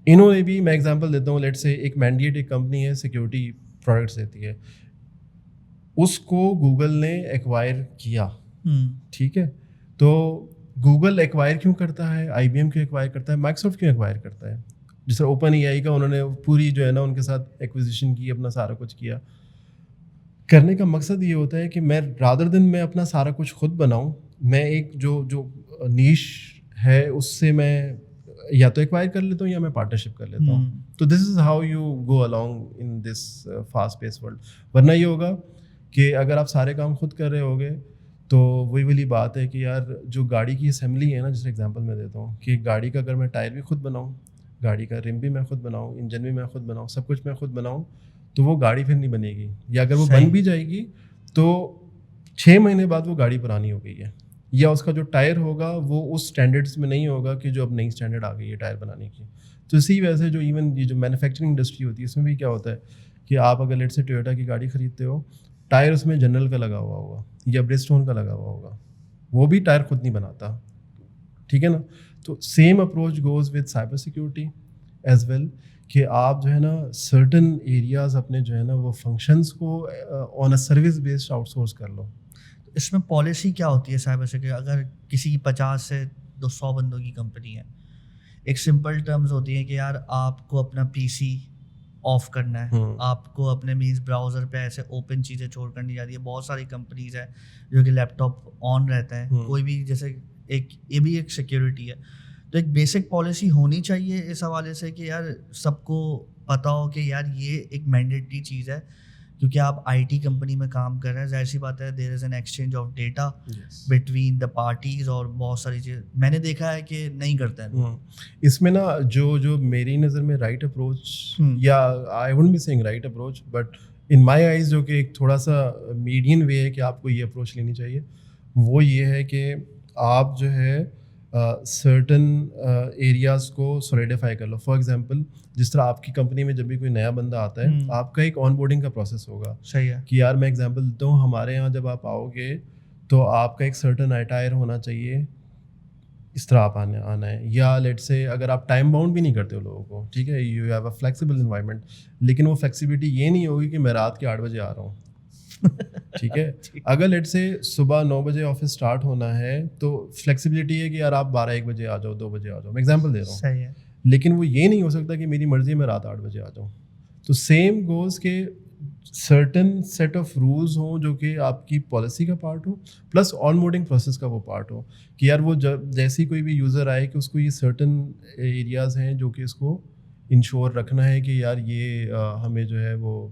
انہوں نے بھی, میں ایگزامپل دیتا ہوں, لیٹ سے ایک مینڈیٹ ایک کمپنی ہے سیکورٹی پروڈکٹس دیتی ہے, اس کو گوگل نے ایکوائر کیا, ٹھیک ہے. تو گوگل ایکوائر کیوں کرتا ہے, آئی بی ایم کیوں ایکوائر کرتا ہے, مائیکروسافٹ کیوں ایکوائر کرتا ہے. جس طرح اوپن اے آئی کا انہوں نے پوری جو ہے نا ان کے ساتھ ایکوزیشن کی, اپنا سارا کچھ کیا. کرنے کا مقصد یہ ہوتا ہے کہ میں رادر دن میں اپنا سارا کچھ خود بناؤں, میں ایک جو نیش ہے اس سے میں یا تو ایکوائر کر لیتا ہوں یا میں پارٹنرشپ کر لیتا ہوں. تو this is how you go along in this fast pace world. ورنہ یہ ہوگا کہ اگر آپ سارے کام خود کر رہے ہوگے تو وہی والی بات ہے کہ یار جو گاڑی کی اسمبلی ہے نا, جیسے ایگزامپل میں دیتا ہوں کہ گاڑی کا اگر میں ٹائر بھی خود بناؤں, گاڑی کا رم بھی میں خود بناؤں, انجن بھی میں خود بناؤں, سب کچھ میں خود بناؤں, تو وہ گاڑی پھر نہیں بنے گی, یا اگر وہ بن بھی جائے گی تو 6 مہینے بعد وہ گاڑی پرانی ہو گئی ہے, یا اس کا جو ٹائر ہوگا وہ اس اسٹینڈرڈس میں نہیں ہوگا کہ جو اب نئی اسٹینڈرڈ آ گئی ہے ٹائر بنانے کی. تو اسی وجہ سے جو ایون یہ جو مینوفیکچرنگ انڈسٹری ہوتی ہے اس میں بھی کیا ہوتا ہے کہ آپ اگر لیٹ سے ٹویوٹا کی گاڑی خریدتے ہو, ٹائر اس میں جنرل کا لگا ہوا ہوگا یا برسٹون کا لگا ہوا ہوگا, وہ بھی ٹائر خود نہیں بناتا, ٹھیک ہے نا. تو same approach goes with cyber security as well, کہ آپ جو ہے نا سرٹن ایریاز اپنے جو ہے نا وہ فنکشنس کو on a service based outsource کر لو. اس میں پالیسی کیا ہوتی ہے سائبر سیکورٹی؟ اگر کسی کی 50 سے 200 بندوں کی کمپنی ہے, ایک سمپل ٹرمز ہوتی ہیں کہ یار آپ کو اپنا پی سی آف کرنا ہے, آپ کو اپنے مینس براؤزر پہ ایسے اوپن چیزیں چھوڑ کر نہیں جاتی ہے. بہت ساری کمپنیز ہیں جو کہ لیپ ٹاپ آن رہتا ہے, کوئی بھی جیسے ایک یہ بھی ایک سیکورٹی ہے. تو ایک بیسک پالیسی ہونی چاہیے اس حوالے سے کہ یار سب کو پتہ ہو کہ یار یہ ایک مینڈیٹری چیز ہے کیونکہ آپ آئی ٹی کمپنی میں کام کر رہے ہیں, ظاہر سی بات ہے there is an exchange of data between the parties, اور بہت ساری چیز میں نے دیکھا ہے کہ نہیں کرتے ہیں. اس میں نا جو میری نظر میں رائٹ اپروچ, یا I wouldn't be seeing right approach, but in my eyes جو کہ ایک تھوڑا سا میڈین وے ہے کہ آپ کو یہ اپروچ لینی چاہیے, وہ یہ ہے کہ آپ جو ہے سرٹن ایریاز کو سولیڈیفائی کر لو. فار ایگزامپل جس طرح آپ کی کمپنی میں جب بھی کوئی نیا بندہ آتا ہے, آپ کا ایک آن بورڈنگ کا پروسیس ہوگا. صحیح ہے کہ یار میں ایگزامپل دیتا ہوں, ہمارے یہاں جب آپ آؤ گے تو آپ کا ایک سرٹن اٹائر ہونا چاہیے, اس طرح آپ آنا ہے. یا لیٹ سے اگر آپ ٹائم باؤنڈ بھی نہیں کرتے ہو لوگوں کو, ٹھیک ہے, you have a flexible environment, لیکن وہ فلیکسیبلٹی یہ نہیں ہوگی کہ میں رات کے 8 بجے آ رہا ہوں. ٹھیک ہے, اگر لیٹ سے صبح 9 بجے آفس اسٹارٹ ہونا ہے تو فلیکسیبلٹی ہے کہ یار آپ 12-1 بجے آ جاؤ, 2 بجے آ جاؤ, میں ایگزامپل دے رہا ہوں. صحیح ہے, لیکن وہ یہ نہیں ہو سکتا کہ میری مرضی میں رات 8 بجے آ جاؤں. تو سیم گوز کہ سرٹن سیٹ آف رولز ہوں جو کہ آپ کی پالیسی کا part who, plus on boarding process کا وہ پارٹ ہو کہ یار وہ جب جیسی کوئی بھی یوزر آئے کہ اس کو یہ سرٹن ایریاز ہیں جو کہ اس کو انشور رکھنا ہے کہ یار یہ ہمیں جو ہے وہ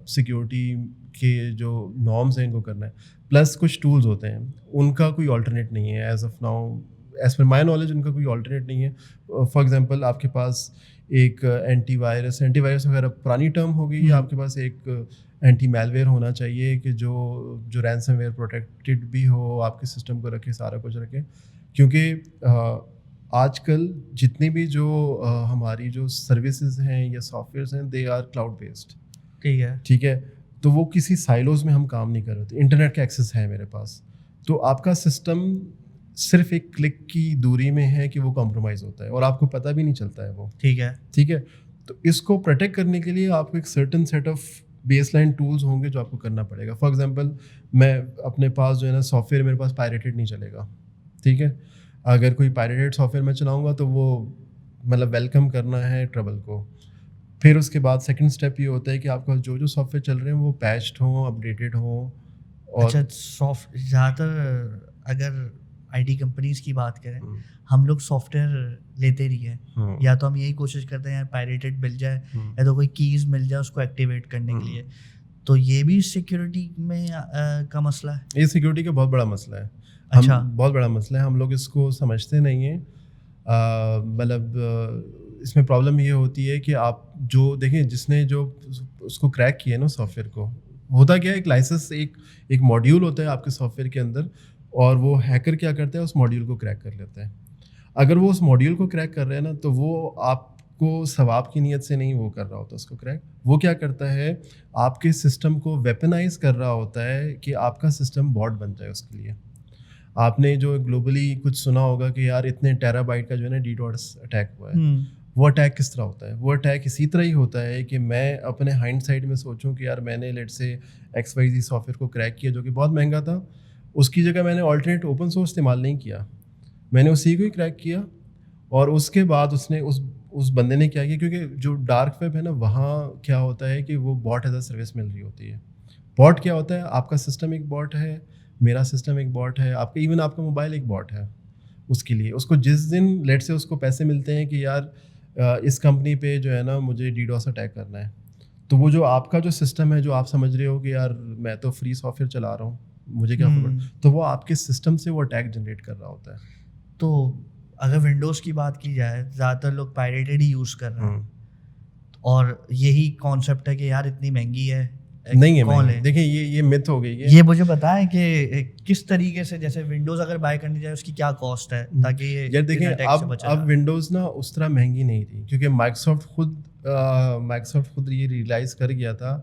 سیکیورٹی کے جو نارمز ہیں ان کو کرنا ہے. پلس کچھ ٹولز ہوتے ہیں ان کا کوئی آلٹرنیٹ نہیں ہے as of now, as per my knowledge ان کا کوئی آلٹرنیٹ نہیں ہے. فار ایگزامپل آپ کے پاس ایک اینٹی وائرس وغیرہ پرانی ٹرم ہوگی, یا آپ کے پاس ایک اینٹی میل ویئر ہونا چاہیے کہ جو رینسم ویئر پروٹیکٹڈ بھی ہو, آپ کے سسٹم کو رکھے, سارا کچھ رکھے. کیونکہ آج کل جتنی بھی جو ہماری جو سروسز ہیں یا سافٹ ویئرس ہیں, دے آر کلاؤڈ بیسڈ. ٹھیک ہے, تو وہ کسی سائلوز میں ہم کام نہیں کر رہے ہوتے, انٹرنیٹ کا ایکسیس ہے میرے پاس, تو آپ کا سسٹم صرف ایک کلک کی دوری میں ہے کہ وہ کمپرومائز ہوتا ہے اور آپ کو پتہ بھی نہیں چلتا ہے وہ. ٹھیک ہے, تو اس کو پروٹیکٹ کرنے کے لیے آپ کو ایک certain set of baseline tools ہوں گے جو آپ کو کرنا پڑے گا. فار ایگزامپل میں اپنے پاس جو ہے نا سافٹ ویئر میرے پاس پائریٹڈ نہیں چلے گا. ٹھیک ہے, اگر کوئی پائریٹڈ سافٹ ویئر میں چلاؤں گا تو وہ مطلب ویلکم کرنا ہے ٹربل کو. پھر اس کے بعد سیکنڈ اسٹیپ یہ ہوتا ہے کہ آپ کا جو سافٹ ویئر چل رہے ہیں وہ پیچڈ ہوں, اپڈیٹڈ ہوں. اور اچھا, زیادہ تر اگر آئی ٹی کمپنیز کی بات کریں, ہم لوگ سافٹ ویئر لیتے رہی ہیں, یا تو ہم یہی کوشش کرتے ہیں پائریٹڈ مل جائے, یا تو کوئی کیز مل جائے اس کو ایکٹیویٹ کرنے کے لیے. تو یہ بھی سیکیورٹی میں کا مسئلہ ہے. یہ سیکیورٹی کا بہت بڑا مسئلہ ہے. اچھا, بہت بڑا مسئلہ ہے, ہم لوگ اس کو سمجھتے نہیں ہیں. مطلب اس میں پرابلم یہ ہوتی ہے کہ آپ جو دیکھیں, جس نے جو اس کو کریک کیا ہے نا سافٹ ویئر کو, ہوتا کیا ہے, ایک لائسنس ایک ماڈیول ہوتا ہے آپ کے سافٹ ویئر کے اندر, اور وہ ہیکر کیا کرتا ہے اس ماڈیول کو کریک کر لیتا ہے. اگر وہ اس ماڈیول کو کریک کر رہے ہیں نا, تو وہ آپ کو ثواب کی نیت سے نہیں وہ کر رہا ہوتا اس کو کریک. وہ کیا کرتا ہے, آپ کے سسٹم کو ویپنائز کر رہا ہوتا ہے کہ آپ کا سسٹم باٹ بن جائے اس کے لیے. آپ نے جو گلوبلی کچھ سنا ہوگا کہ یار اتنے ٹیرا بائٹ کا جو ہے نا ڈیڈوس اٹیک ہوا ہے. وہ اٹیک کس طرح ہوتا ہے, وہ اٹیک اسی طرح ہی ہوتا ہے کہ میں اپنے ہائنڈ سائڈ میں سوچوں کہ یار میں نے لیٹ سے XYZ سافٹ ویئر کو کریک کیا جو کہ بہت مہنگا تھا, اس کی جگہ میں نے آلٹرنیٹ اوپن سورس استعمال نہیں کیا, میں نے اسی کو ہی کریک کیا. اور اس کے بعد اس نے اس بندے نے کیا کیا, کیونکہ جو ڈارک ویب ہے نا, وہاں کیا ہوتا ہے کہ وہ باٹ ایز اے سروس مل رہی ہوتی ہے. باٹ کیا ہوتا ہے, آپ کا سسٹم ایک باٹ ہے, میرا سسٹم ایک باٹ ہے, آپ کا ایون آپ کا موبائل ایک باٹ ہے. اس کے لیے اس کو جس دن لیٹ سے اس کو پیسے ملتے ہیں کہ یار اس کمپنی پہ جو ہے نا مجھے ڈیڈوس اٹیک کرنا ہے, تو وہ جو آپ کا جو سسٹم ہے جو آپ سمجھ رہے ہو کہ یار میں تو فری سافٹ ویئر چلا رہا ہوں, مجھے کیا خبر, تو وہ آپ کے سسٹم سے وہ اٹیک جنریٹ کر رہا ہوتا ہے. تو اگر ونڈوز کی بات کی جائے, زیادہ تر لوگ پائریٹڈ ہی یوز کر رہے ہیں, اور یہی کانسیپٹ ہے کہ یار اتنی مہنگی ہے. نہیں ہے, دیکھیں یہ مت ہو گئی ہے. یہ مجھے بتائیں کہ کس طریقے سے, جیسے ونڈوز اگر بائی کرنی جائے اس کی کیا کاسٹ ہے, تاکہ یار دیکھیں اب ونڈوز نا اس طرح مہنگی نہیں تھی, کیونکہ مائیکروسافٹ خود یہ ریئلائز کر گیا تھا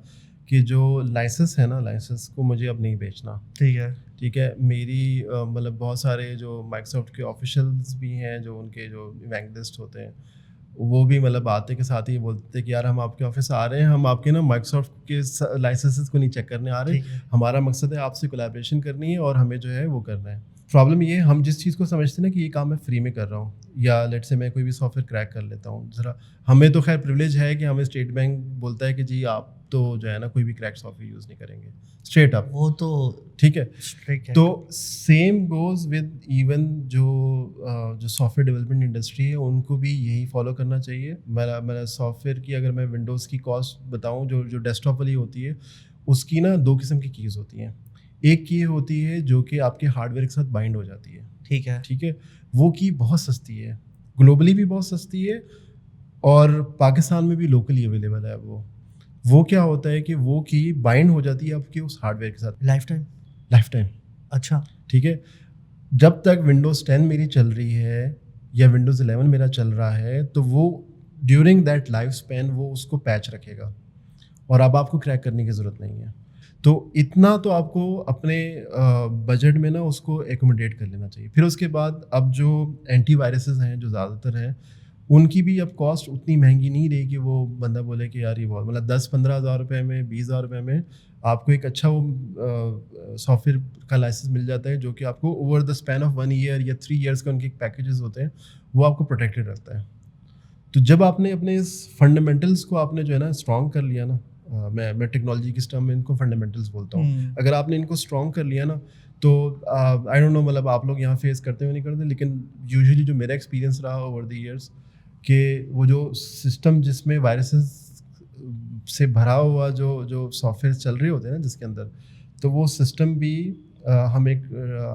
کہ جو لائسنس ہے نا, لائسنس کو مجھے اب نہیں بیچنا. ٹھیک ہے, میری مطلب بہت سارے جو مائیکروسافٹ کے آفیشیلز بھی ہیں, جو ان کے جو ایونجلسٹ ہوتے ہیں, وہ بھی مطلب آتے کے ساتھ ہی بولتے تھے کہ یار ہم آپ کے آفس آ رہے ہیں, ہم آپ کے نا مائیکروسافٹ کے لائسنسز کو نہیں چیک کرنے آ رہے, ہمارا مقصد ہے آپ سے کولیبریشن کرنی ہے اور ہمیں جو ہے وہ کرنا ہے. پرابلم یہ ہے ہم جس چیز کو سمجھتے ہیں نا کہ یہ کام میں فری میں کر رہا ہوں یا لیٹ سے میں کوئی بھی سافٹ ویئر کریک کر لیتا ہوں ذرا ہمیں تو خیر پریولیج ہے کہ ہمیں اسٹیٹ بینک بولتا ہے کہ جی آپ تو جو ہے نا کوئی بھی کریک سافٹ ویئر یوز نہیں کریں گے اسٹریٹ اپ وہ تو ٹھیک ہے. تو سیم گوز ود ایون جو سافٹ ویئر ڈیولپمنٹ انڈسٹری ہے ان کو بھی یہی فالو کرنا چاہیے. میرا سافٹ ویئر کی اگر میں ونڈوز کی کاسٹ بتاؤں جو ڈیسک ٹاپ والی ہوتی ہے اس کی نا 2 قسم کی کیز ہوتی ہیں. ایک کی ہوتی ہے جو کہ آپ کے ہارڈ ویئر کے ساتھ بائنڈ ہو جاتی ہے. ٹھیک ہے, وہ کی بہت سستی ہے, گلوبلی بھی بہت سستی ہے اور پاکستان میں بھی لوکلی اویلیبل ہے. وہ کیا ہوتا ہے کہ وہ کی بائنڈ ہو جاتی ہے آپ کے اس ہارڈ ویئر کے ساتھ لائف ٹائم. اچھا ٹھیک ہے, جب تک ونڈوز 10 میری چل رہی ہے یا ونڈوز 11 میرا چل رہا ہے تو وہ ڈیورنگ دیٹ لائف اسپین وہ اس کو پیچ رکھے گا اور اب آپ کو کریک کرنے کی ضرورت نہیں ہے. تو اتنا تو آپ کو اپنے بجٹ میں نا اس کو ایکوموڈیٹ کر لینا چاہیے. پھر اس کے بعد اب جو اینٹی وائرسز ہیں جو زیادہ تر ہیں ان کی بھی اب کاسٹ اتنی مہنگی نہیں رہی کہ وہ بندہ بولے کہ یار یہ بہت مطلب 10-15 ہزار روپے میں 20 ہزار روپے میں آپ کو ایک اچھا وہ سافٹ ویئر کا لائسنس مل جاتا ہے جو کہ آپ کو over the span of 1 year یا 3 ایئرس کے ان کے پیکیجز ہوتے ہیں وہ آپ کو پروٹیکٹیڈ رکھتا ہے. تو جب آپ نے اپنے اس فنڈامنٹلس کو آپ نے جو ہے نا اسٹرانگ کر لیا نا, میں ٹیکنالوجی کے ٹرم میں ان کو فنڈامنٹلس بولتا ہوں, اگر آپ نے ان کو اسٹرانگ کر لیا نا تو آئی ڈونٹ نو مطلب آپ لوگ یہاں فیس کرتے ہوئے نہیں کرتے لیکن یوزلی جو میرا ایکسپیرینس رہا اوور دی ایئرس کہ وہ جو سسٹم جس میں وائرسز سے بھرا ہوا جو سافٹ ویئر چل رہے ہوتے ہیں نا جس کے اندر, تو وہ سسٹم بھی ہم ایک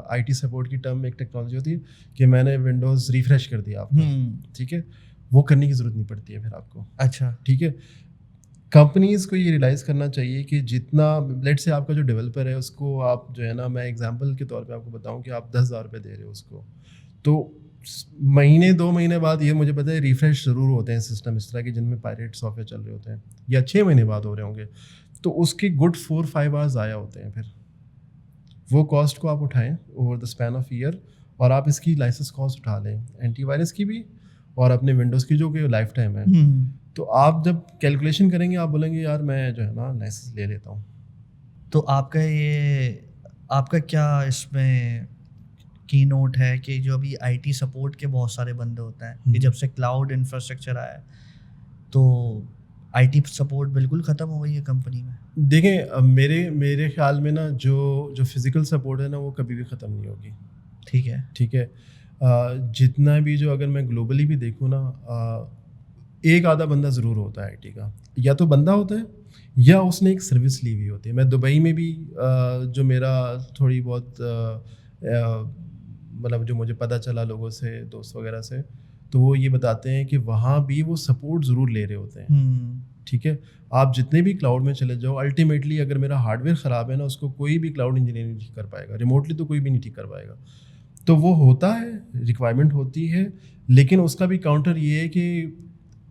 آئی ٹی سپورٹ کی ٹرم میں ایک ٹیکنالوجی ہوتی ہے کہ میں نے ونڈوز ریفریش کر دیا آپ کا, ٹھیک ہے, وہ کرنے کی ضرورت نہیں پڑتی ہے پھر آپ کو. اچھا ٹھیک ہے, کمپنیز کو یہ ریلائز کرنا چاہیے کہ جتنا لیٹ سے آپ کا جو ڈیولپر ہے اس کو آپ جو ہے نا, میں ایگزامپل کے طور پہ آپ کو بتاؤں کہ آپ 10,000 روپے دے رہے ہو اس کو, تو مہینے 2 مہینے بعد یہ مجھے پتہ ہے ریفریش ضرور ہوتے ہیں سسٹم اس طرح کے جن میں پائریٹ سافٹ ویئر چل رہے ہوتے ہیں, یا 6 مہینے بعد ہو رہے ہوں گے, تو اس کے گڈ 4-5 آورس ضائع ہوتے ہیں. پھر وہ کاسٹ کو آپ اٹھائیں over the span of year اور آپ اس کی لائسنس کاسٹ اٹھا لیں, اینٹی وائرس کی بھی اور اپنے ونڈوز کی جو کہ لائف ٹائم ہے. تو آپ جب کیلکولیشن کریں گے آپ بولیں گے یار میں جو ہے نا لائسنس لے لیتا ہوں. تو آپ کا کیا اس میں کی نوٹ ہے کہ جو ابھی آئی ٹی سپورٹ کے بہت سارے بندے ہوتے ہیں کہ جب سے کلاؤڈ انفراسٹرکچر آیا ہے تو آئی ٹی سپورٹ بالکل ختم ہو گئی ہے کمپنی میں؟ دیکھیں میرے خیال میں نا جو فزیکل سپورٹ ہے نا وہ کبھی بھی ختم نہیں ہوگی. ٹھیک ہے, جتنا بھی جو اگر میں گلوبلی بھی دیکھوں نا ایک آدھا بندہ ضرور ہوتا ہے آئی ٹی کا, یا تو بندہ ہوتا ہے یا اس نے ایک سروس لی ہوئی ہوتی ہے. میں دبئی میں بھی جو میرا تھوڑی بہت مطلب جو مجھے پتہ چلا لوگوں سے دوست وغیرہ سے, تو وہ یہ بتاتے ہیں کہ وہاں بھی وہ سپورٹ ضرور لے رہے ہوتے ہیں. ٹھیک ہے, آپ جتنے بھی کلاؤڈ میں چلے جاؤ الٹیمیٹلی اگر میرا ہارڈ ویئر خراب ہے نا اس کو کوئی بھی کلاؤڈ انجینئر نہیں ٹھیک کر پائے گا, ریموٹلی تو کوئی بھی نہیں ٹھیک کر پائے گا. تو وہ ہوتا ہے, ریکوائرمنٹ ہوتی ہے, لیکن اس کا بھی کاؤنٹر یہ ہے کہ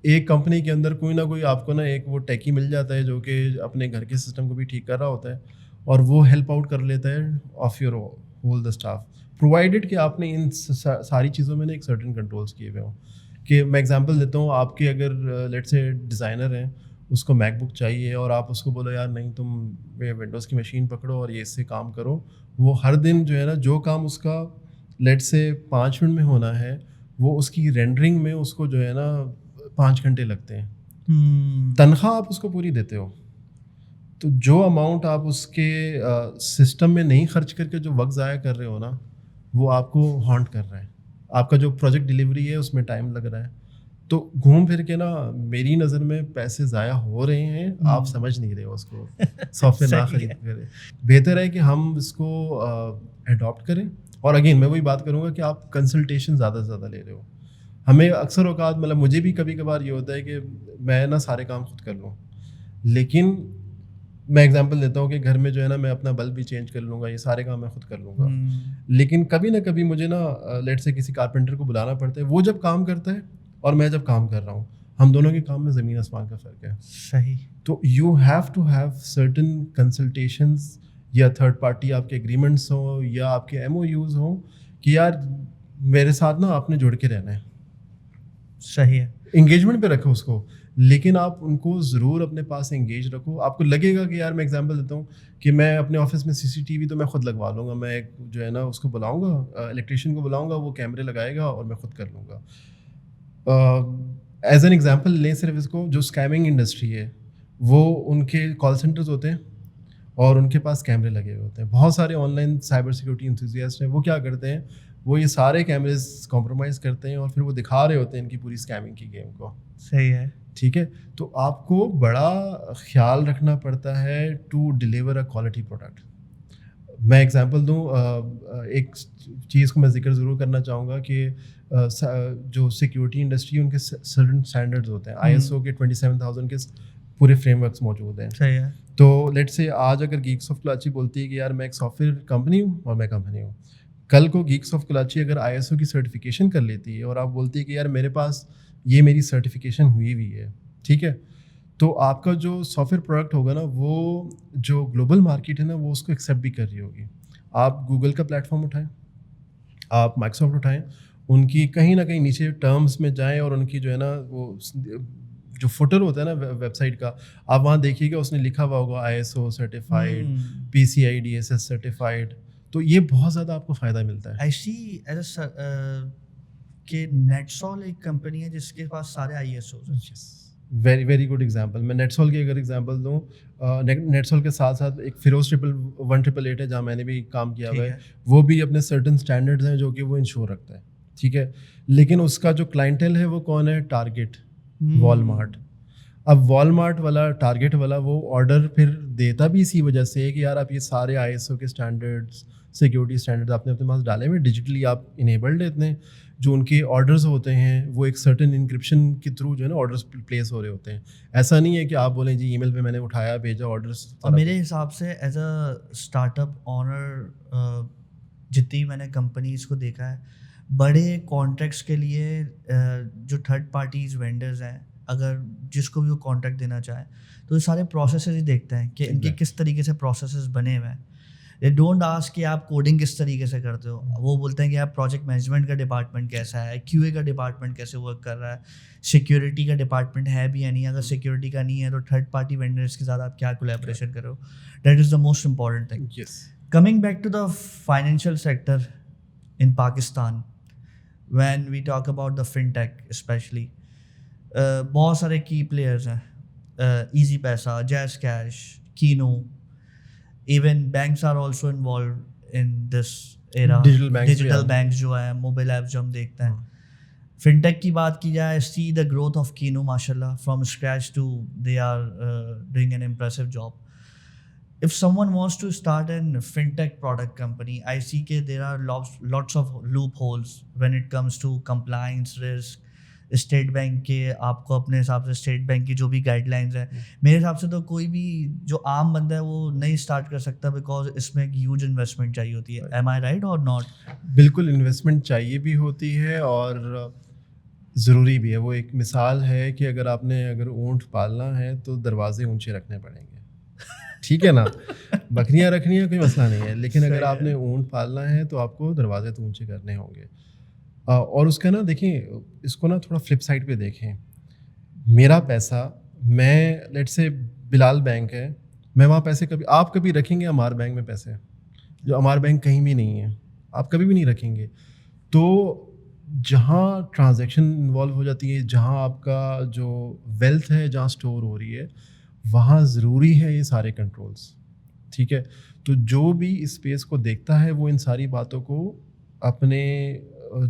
ایک کمپنی کے اندر کوئی نہ کوئی آپ کو نا ایک وہ ٹیکی مل جاتا ہے جو کہ اپنے گھر کے سسٹم کو بھی ٹھیک کر رہا ہوتا ہے اور وہ ہیلپ آؤٹ کر لیتا ہے of your whole the staff, provided کہ آپ نے ان ساری چیزوں میں نا ایک سرٹن کنٹرولس کیے ہوئے ہوں. کہ میں ایگزامپل دیتا ہوں, آپ کے اگر لیٹ سے ڈیزائنر ہیں اس کو میک بک چاہیے اور آپ اس کو بولو یار نہیں تم ونڈوز کی مشین پکڑو اور یہ اس سے کام کرو, وہ ہر دن جو ہے نا جو کام اس کا لیٹ سے 5 منٹ میں ہونا ہے وہ اس کی رینڈرنگ میں اس کو جو ہے نا 5 گھنٹے لگتے ہیں. تنخواہ آپ اس کو پوری دیتے ہو, تو جو اماؤنٹ آپ اس کے سسٹم میں نہیں خرچ کر کے جو وقت ضائع کر رہے ہو نا وہ آپ کو ہانٹ کر رہا ہے. آپ کا جو پروجیکٹ ڈلیوری ہے اس میں ٹائم لگ رہا ہے, تو گھوم پھر کے نا میری نظر میں پیسے ضائع ہو رہے ہیں, آپ سمجھ نہیں رہے ہو اس کو, سافٹ ویئر نہ خرید کریں. بہتر ہے کہ ہم اس کو اڈاپٹ کریں. اور اگین میں وہی بات کروں گا کہ آپ کنسلٹیشن زیادہ سے زیادہ لے رہے ہو. ہمیں اکثر اوقات مطلب مجھے بھی کبھی کبھار یہ ہوتا ہے کہ میں نا سارے کام خود کر لوں, لیکن میں ایگزامپل دیتا ہوں کہ گھر میں جو ہے نا میں اپنا بلب بھی چینج کر لوں گا, یہ سارے کام میں خود کر لوں گا, لیکن کبھی نہ کبھی مجھے نا لیٹ سے کسی کارپینٹر کو بلانا پڑتا ہے. وہ جب کام کرتا ہے اور میں جب کام کر رہا ہوں, ہم دونوں کے کام میں زمین آسمان کا فرق ہے. صحیح. تو you have to have certain consultations یا تھرڈ پارٹی آپ کے ایگریمنٹس ہوں یا آپ کے MOUs ہوں کہ یار میرے ساتھ نا آپ نے جڑ کے رہنا ہے. صحیح ہے. انگیجمنٹ پہ رکھو اس کو, لیکن آپ ان کو ضرور اپنے پاس انگیج رکھو. آپ کو لگے گا کہ یار میں ایگزامپل دیتا ہوں کہ میں اپنے آفس میں CCTV تو میں خود لگوا لوں گا, میں ایک جو ہے نا اس کو بلاؤں گا, الیکٹریشین کو بلاؤں گا, وہ کیمرے لگائے گا اور میں خود کر لوں گا. ایز این ایگزامپل لیں صرف اس کو, جو اسکیمنگ انڈسٹری ہے وہ ان کے کال سینٹرز ہوتے ہیں اور ان کے پاس کیمرے لگے ہوئے ہوتے ہیں. بہت سارے on line cyber security enthusiast ہیں, وہ کیا کرتے ہیں, وہ یہ سارے کیمریز کمپرومائز کرتے ہیں اور پھر وہ دکھا رہے ہوتے ہیں ان کی پوری اسکیمنگ کی گیم کو. صحیح ہے. ٹھیک ہے, تو آپ کو بڑا خیال رکھنا پڑتا ہے to deliver a quality product. میں ایگزامپل دوں, ایک چیز کو میں ذکر ضرور کرنا چاہوں گا کہ جو سیکیورٹی انڈسٹری ان کے سرٹن اسٹینڈرڈز ہوتے ہیں, ISO کے 27000 کے پورے فریم ورکس موجود ہیں. صحیح ہے. تو لیٹ سے آج اگر گیکس آف کراچی بولتی ہے کہ یار میں ایک سافٹ ویئر کمپنی ہوں اور میں کمپنی ہوں, کل کو گیکس آف کراچی اگر ISO کی سرٹیفکیشن کر لیتی ہے اور آپ بولتی ہے کہ یار میرے پاس یہ میری سرٹیفکیشن ہوئی ہے, ٹھیک ہے, تو آپ کا جو سافٹ ویئر پروڈکٹ ہوگا نا, وہ جو گلوبل مارکیٹ ہے نا وہ اس کو ایکسیپٹ بھی کر رہی ہوگی. آپ گوگل کا پلیٹ فارم اٹھائیں, آپ مائیکروسافٹ اٹھائیں, ان کی کہیں نہ کہیں نیچے ٹرمز میں جائیں اور ان کی جو ہے نا وہ جو فوٹر ہوتا ہے نا ویب سائٹ کا, آپ وہاں دیکھیے گا اس نے لکھا ہوا ہوگا ISO certified, PCI DSS certified. تو یہ بہت زیادہ آپ کو فائدہ ملتا ہے. ایسی کہ نیٹسول ایک کمپنی ہے جس کے پاس سارے ISOs ہیں. Very very good example. میں نیٹسول کی اگر ایگزامپل دوں, نیٹسول کے ساتھ ساتھ ایک فیروز 188 ہے جہاں میں نے بھی کام کیا ہوا ہے, وہ بھی اپنے سرٹن اسٹینڈرڈز ہیں جو کہ وہ انشور رکھتا ہے, ٹھیک ہے, لیکن اس کا جو کلائنٹیل ہے وہ کون ہے, ٹارگیٹ, والمارٹ. اب والمارٹ والا, ٹارگیٹ والا, وہ آرڈر پھر دیتا بھی اسی وجہ سے کہ یار آپ یہ سارے ISO کے اسٹینڈرڈس, سیکورٹی اسٹینڈرڈ آپ نے اپنے پاس ڈالے ہوئے, ڈیجیٹلی آپ انیبلڈ ہے اتنے, جو ان کے آرڈرز ہوتے ہیں وہ ایک سرٹن انکرپشن کے تھرو جو ہے نا آرڈرز پلیس ہو رہے ہوتے ہیں. ایسا نہیں ہے کہ آپ بولیں جی ای میل پہ میں نے اٹھایا بھیجا آرڈرس. میرے حساب سے as a start up owner جتنی میں نے کمپنیز کو دیکھا ہے, بڑے کانٹریکٹس کے لیے جو تھرڈ پارٹیز وینڈرز ہیں, اگر جس کو بھی وہ کانٹریکٹ دینا چاہیں تو یہ سارے پروسیسز ہی دیکھتے ہیں کہ ان کے کس طریقے سے پروسیسز بنے ہوئے ہیں. دے ڈونٹ آسک کہ آپ کوڈنگ کس طریقے سے کرتے ہو, وہ بولتے ہیں کہ آپ پروجیکٹ مینجمنٹ کا ڈپارٹمنٹ کیسا ہے, QA کا ڈپارٹمنٹ کیسے ورک کر رہا ہے, سیکیورٹی کا ڈپارٹمنٹ ہے بھی یا نہیں, اگر سیکیورٹی کا نہیں ہے تو تھرڈ پارٹی وینڈرس کے ساتھ آپ کیا کولیبریشن کرو. That is the most important thing. Coming back to the financial sector in Pakistan, when we talk about the fintech especially, بہت سارے کی پلیئرز ہیں, Easypaisa, JazzCash, Keenu, even banks are also involved in this era. Digital banks جو ہیں, mobile apps جو ہم دیکھتے ہیں. فن ٹیک کی بات کی جائے, سی دا گروتھ آف کینو ماشاء اللہ from scratch to they are doing an impressive job. If someone wants to start an fintech product company, I see that there are lots of loopholes when it comes to compliance, risk. State bank کے آپ کو اپنے حساب سے state bank کی جو بھی guide lines ہیں, میرے حساب سے تو کوئی بھی جو عام بندہ ہے وہ نہیں اسٹارٹ کر سکتا, بیکاز اس میں ایک ہیوج انویسٹمنٹ چاہیے ہوتی ہے. ایم آئی رائٹ اور ناٹ؟ بالکل انویسٹمنٹ چاہیے بھی ہوتی ہے اور ضروری بھی ہے. وہ ایک مثال ہے کہ اگر آپ نے اونٹ پالنا ہے تو دروازے اونچے رکھنے پڑیں گے, ٹھیک ہے نا. بکریاں رکھنی ہے کوئی مسئلہ نہیں ہے, لیکن اگر آپ نے اونٹ پالنا ہے تو آپ کو دروازے تو اونچے کرنے ہوں گے. اور اس کا نا دیکھیں, اس کو نا تھوڑا فلپ سائڈ پہ دیکھیں. میرا پیسہ, میں لیٹ سے بلال بینک ہے, میں وہاں پیسے آپ کبھی رکھیں گے ہمارے بینک میں پیسے, جو ہمارا بینک کہیں بھی نہیں ہے, آپ کبھی بھی نہیں رکھیں گے. تو جہاں ٹرانزیکشن انوالو ہو جاتی ہے, جہاں آپ کا جو ویلتھ ہے جہاں اسٹور ہو رہی ہے, وہاں ضروری ہے یہ سارے کنٹرولز, ٹھیک ہے. تو جو بھی اس اسپیس کو دیکھتا ہے وہ ان ساری باتوں کو اپنے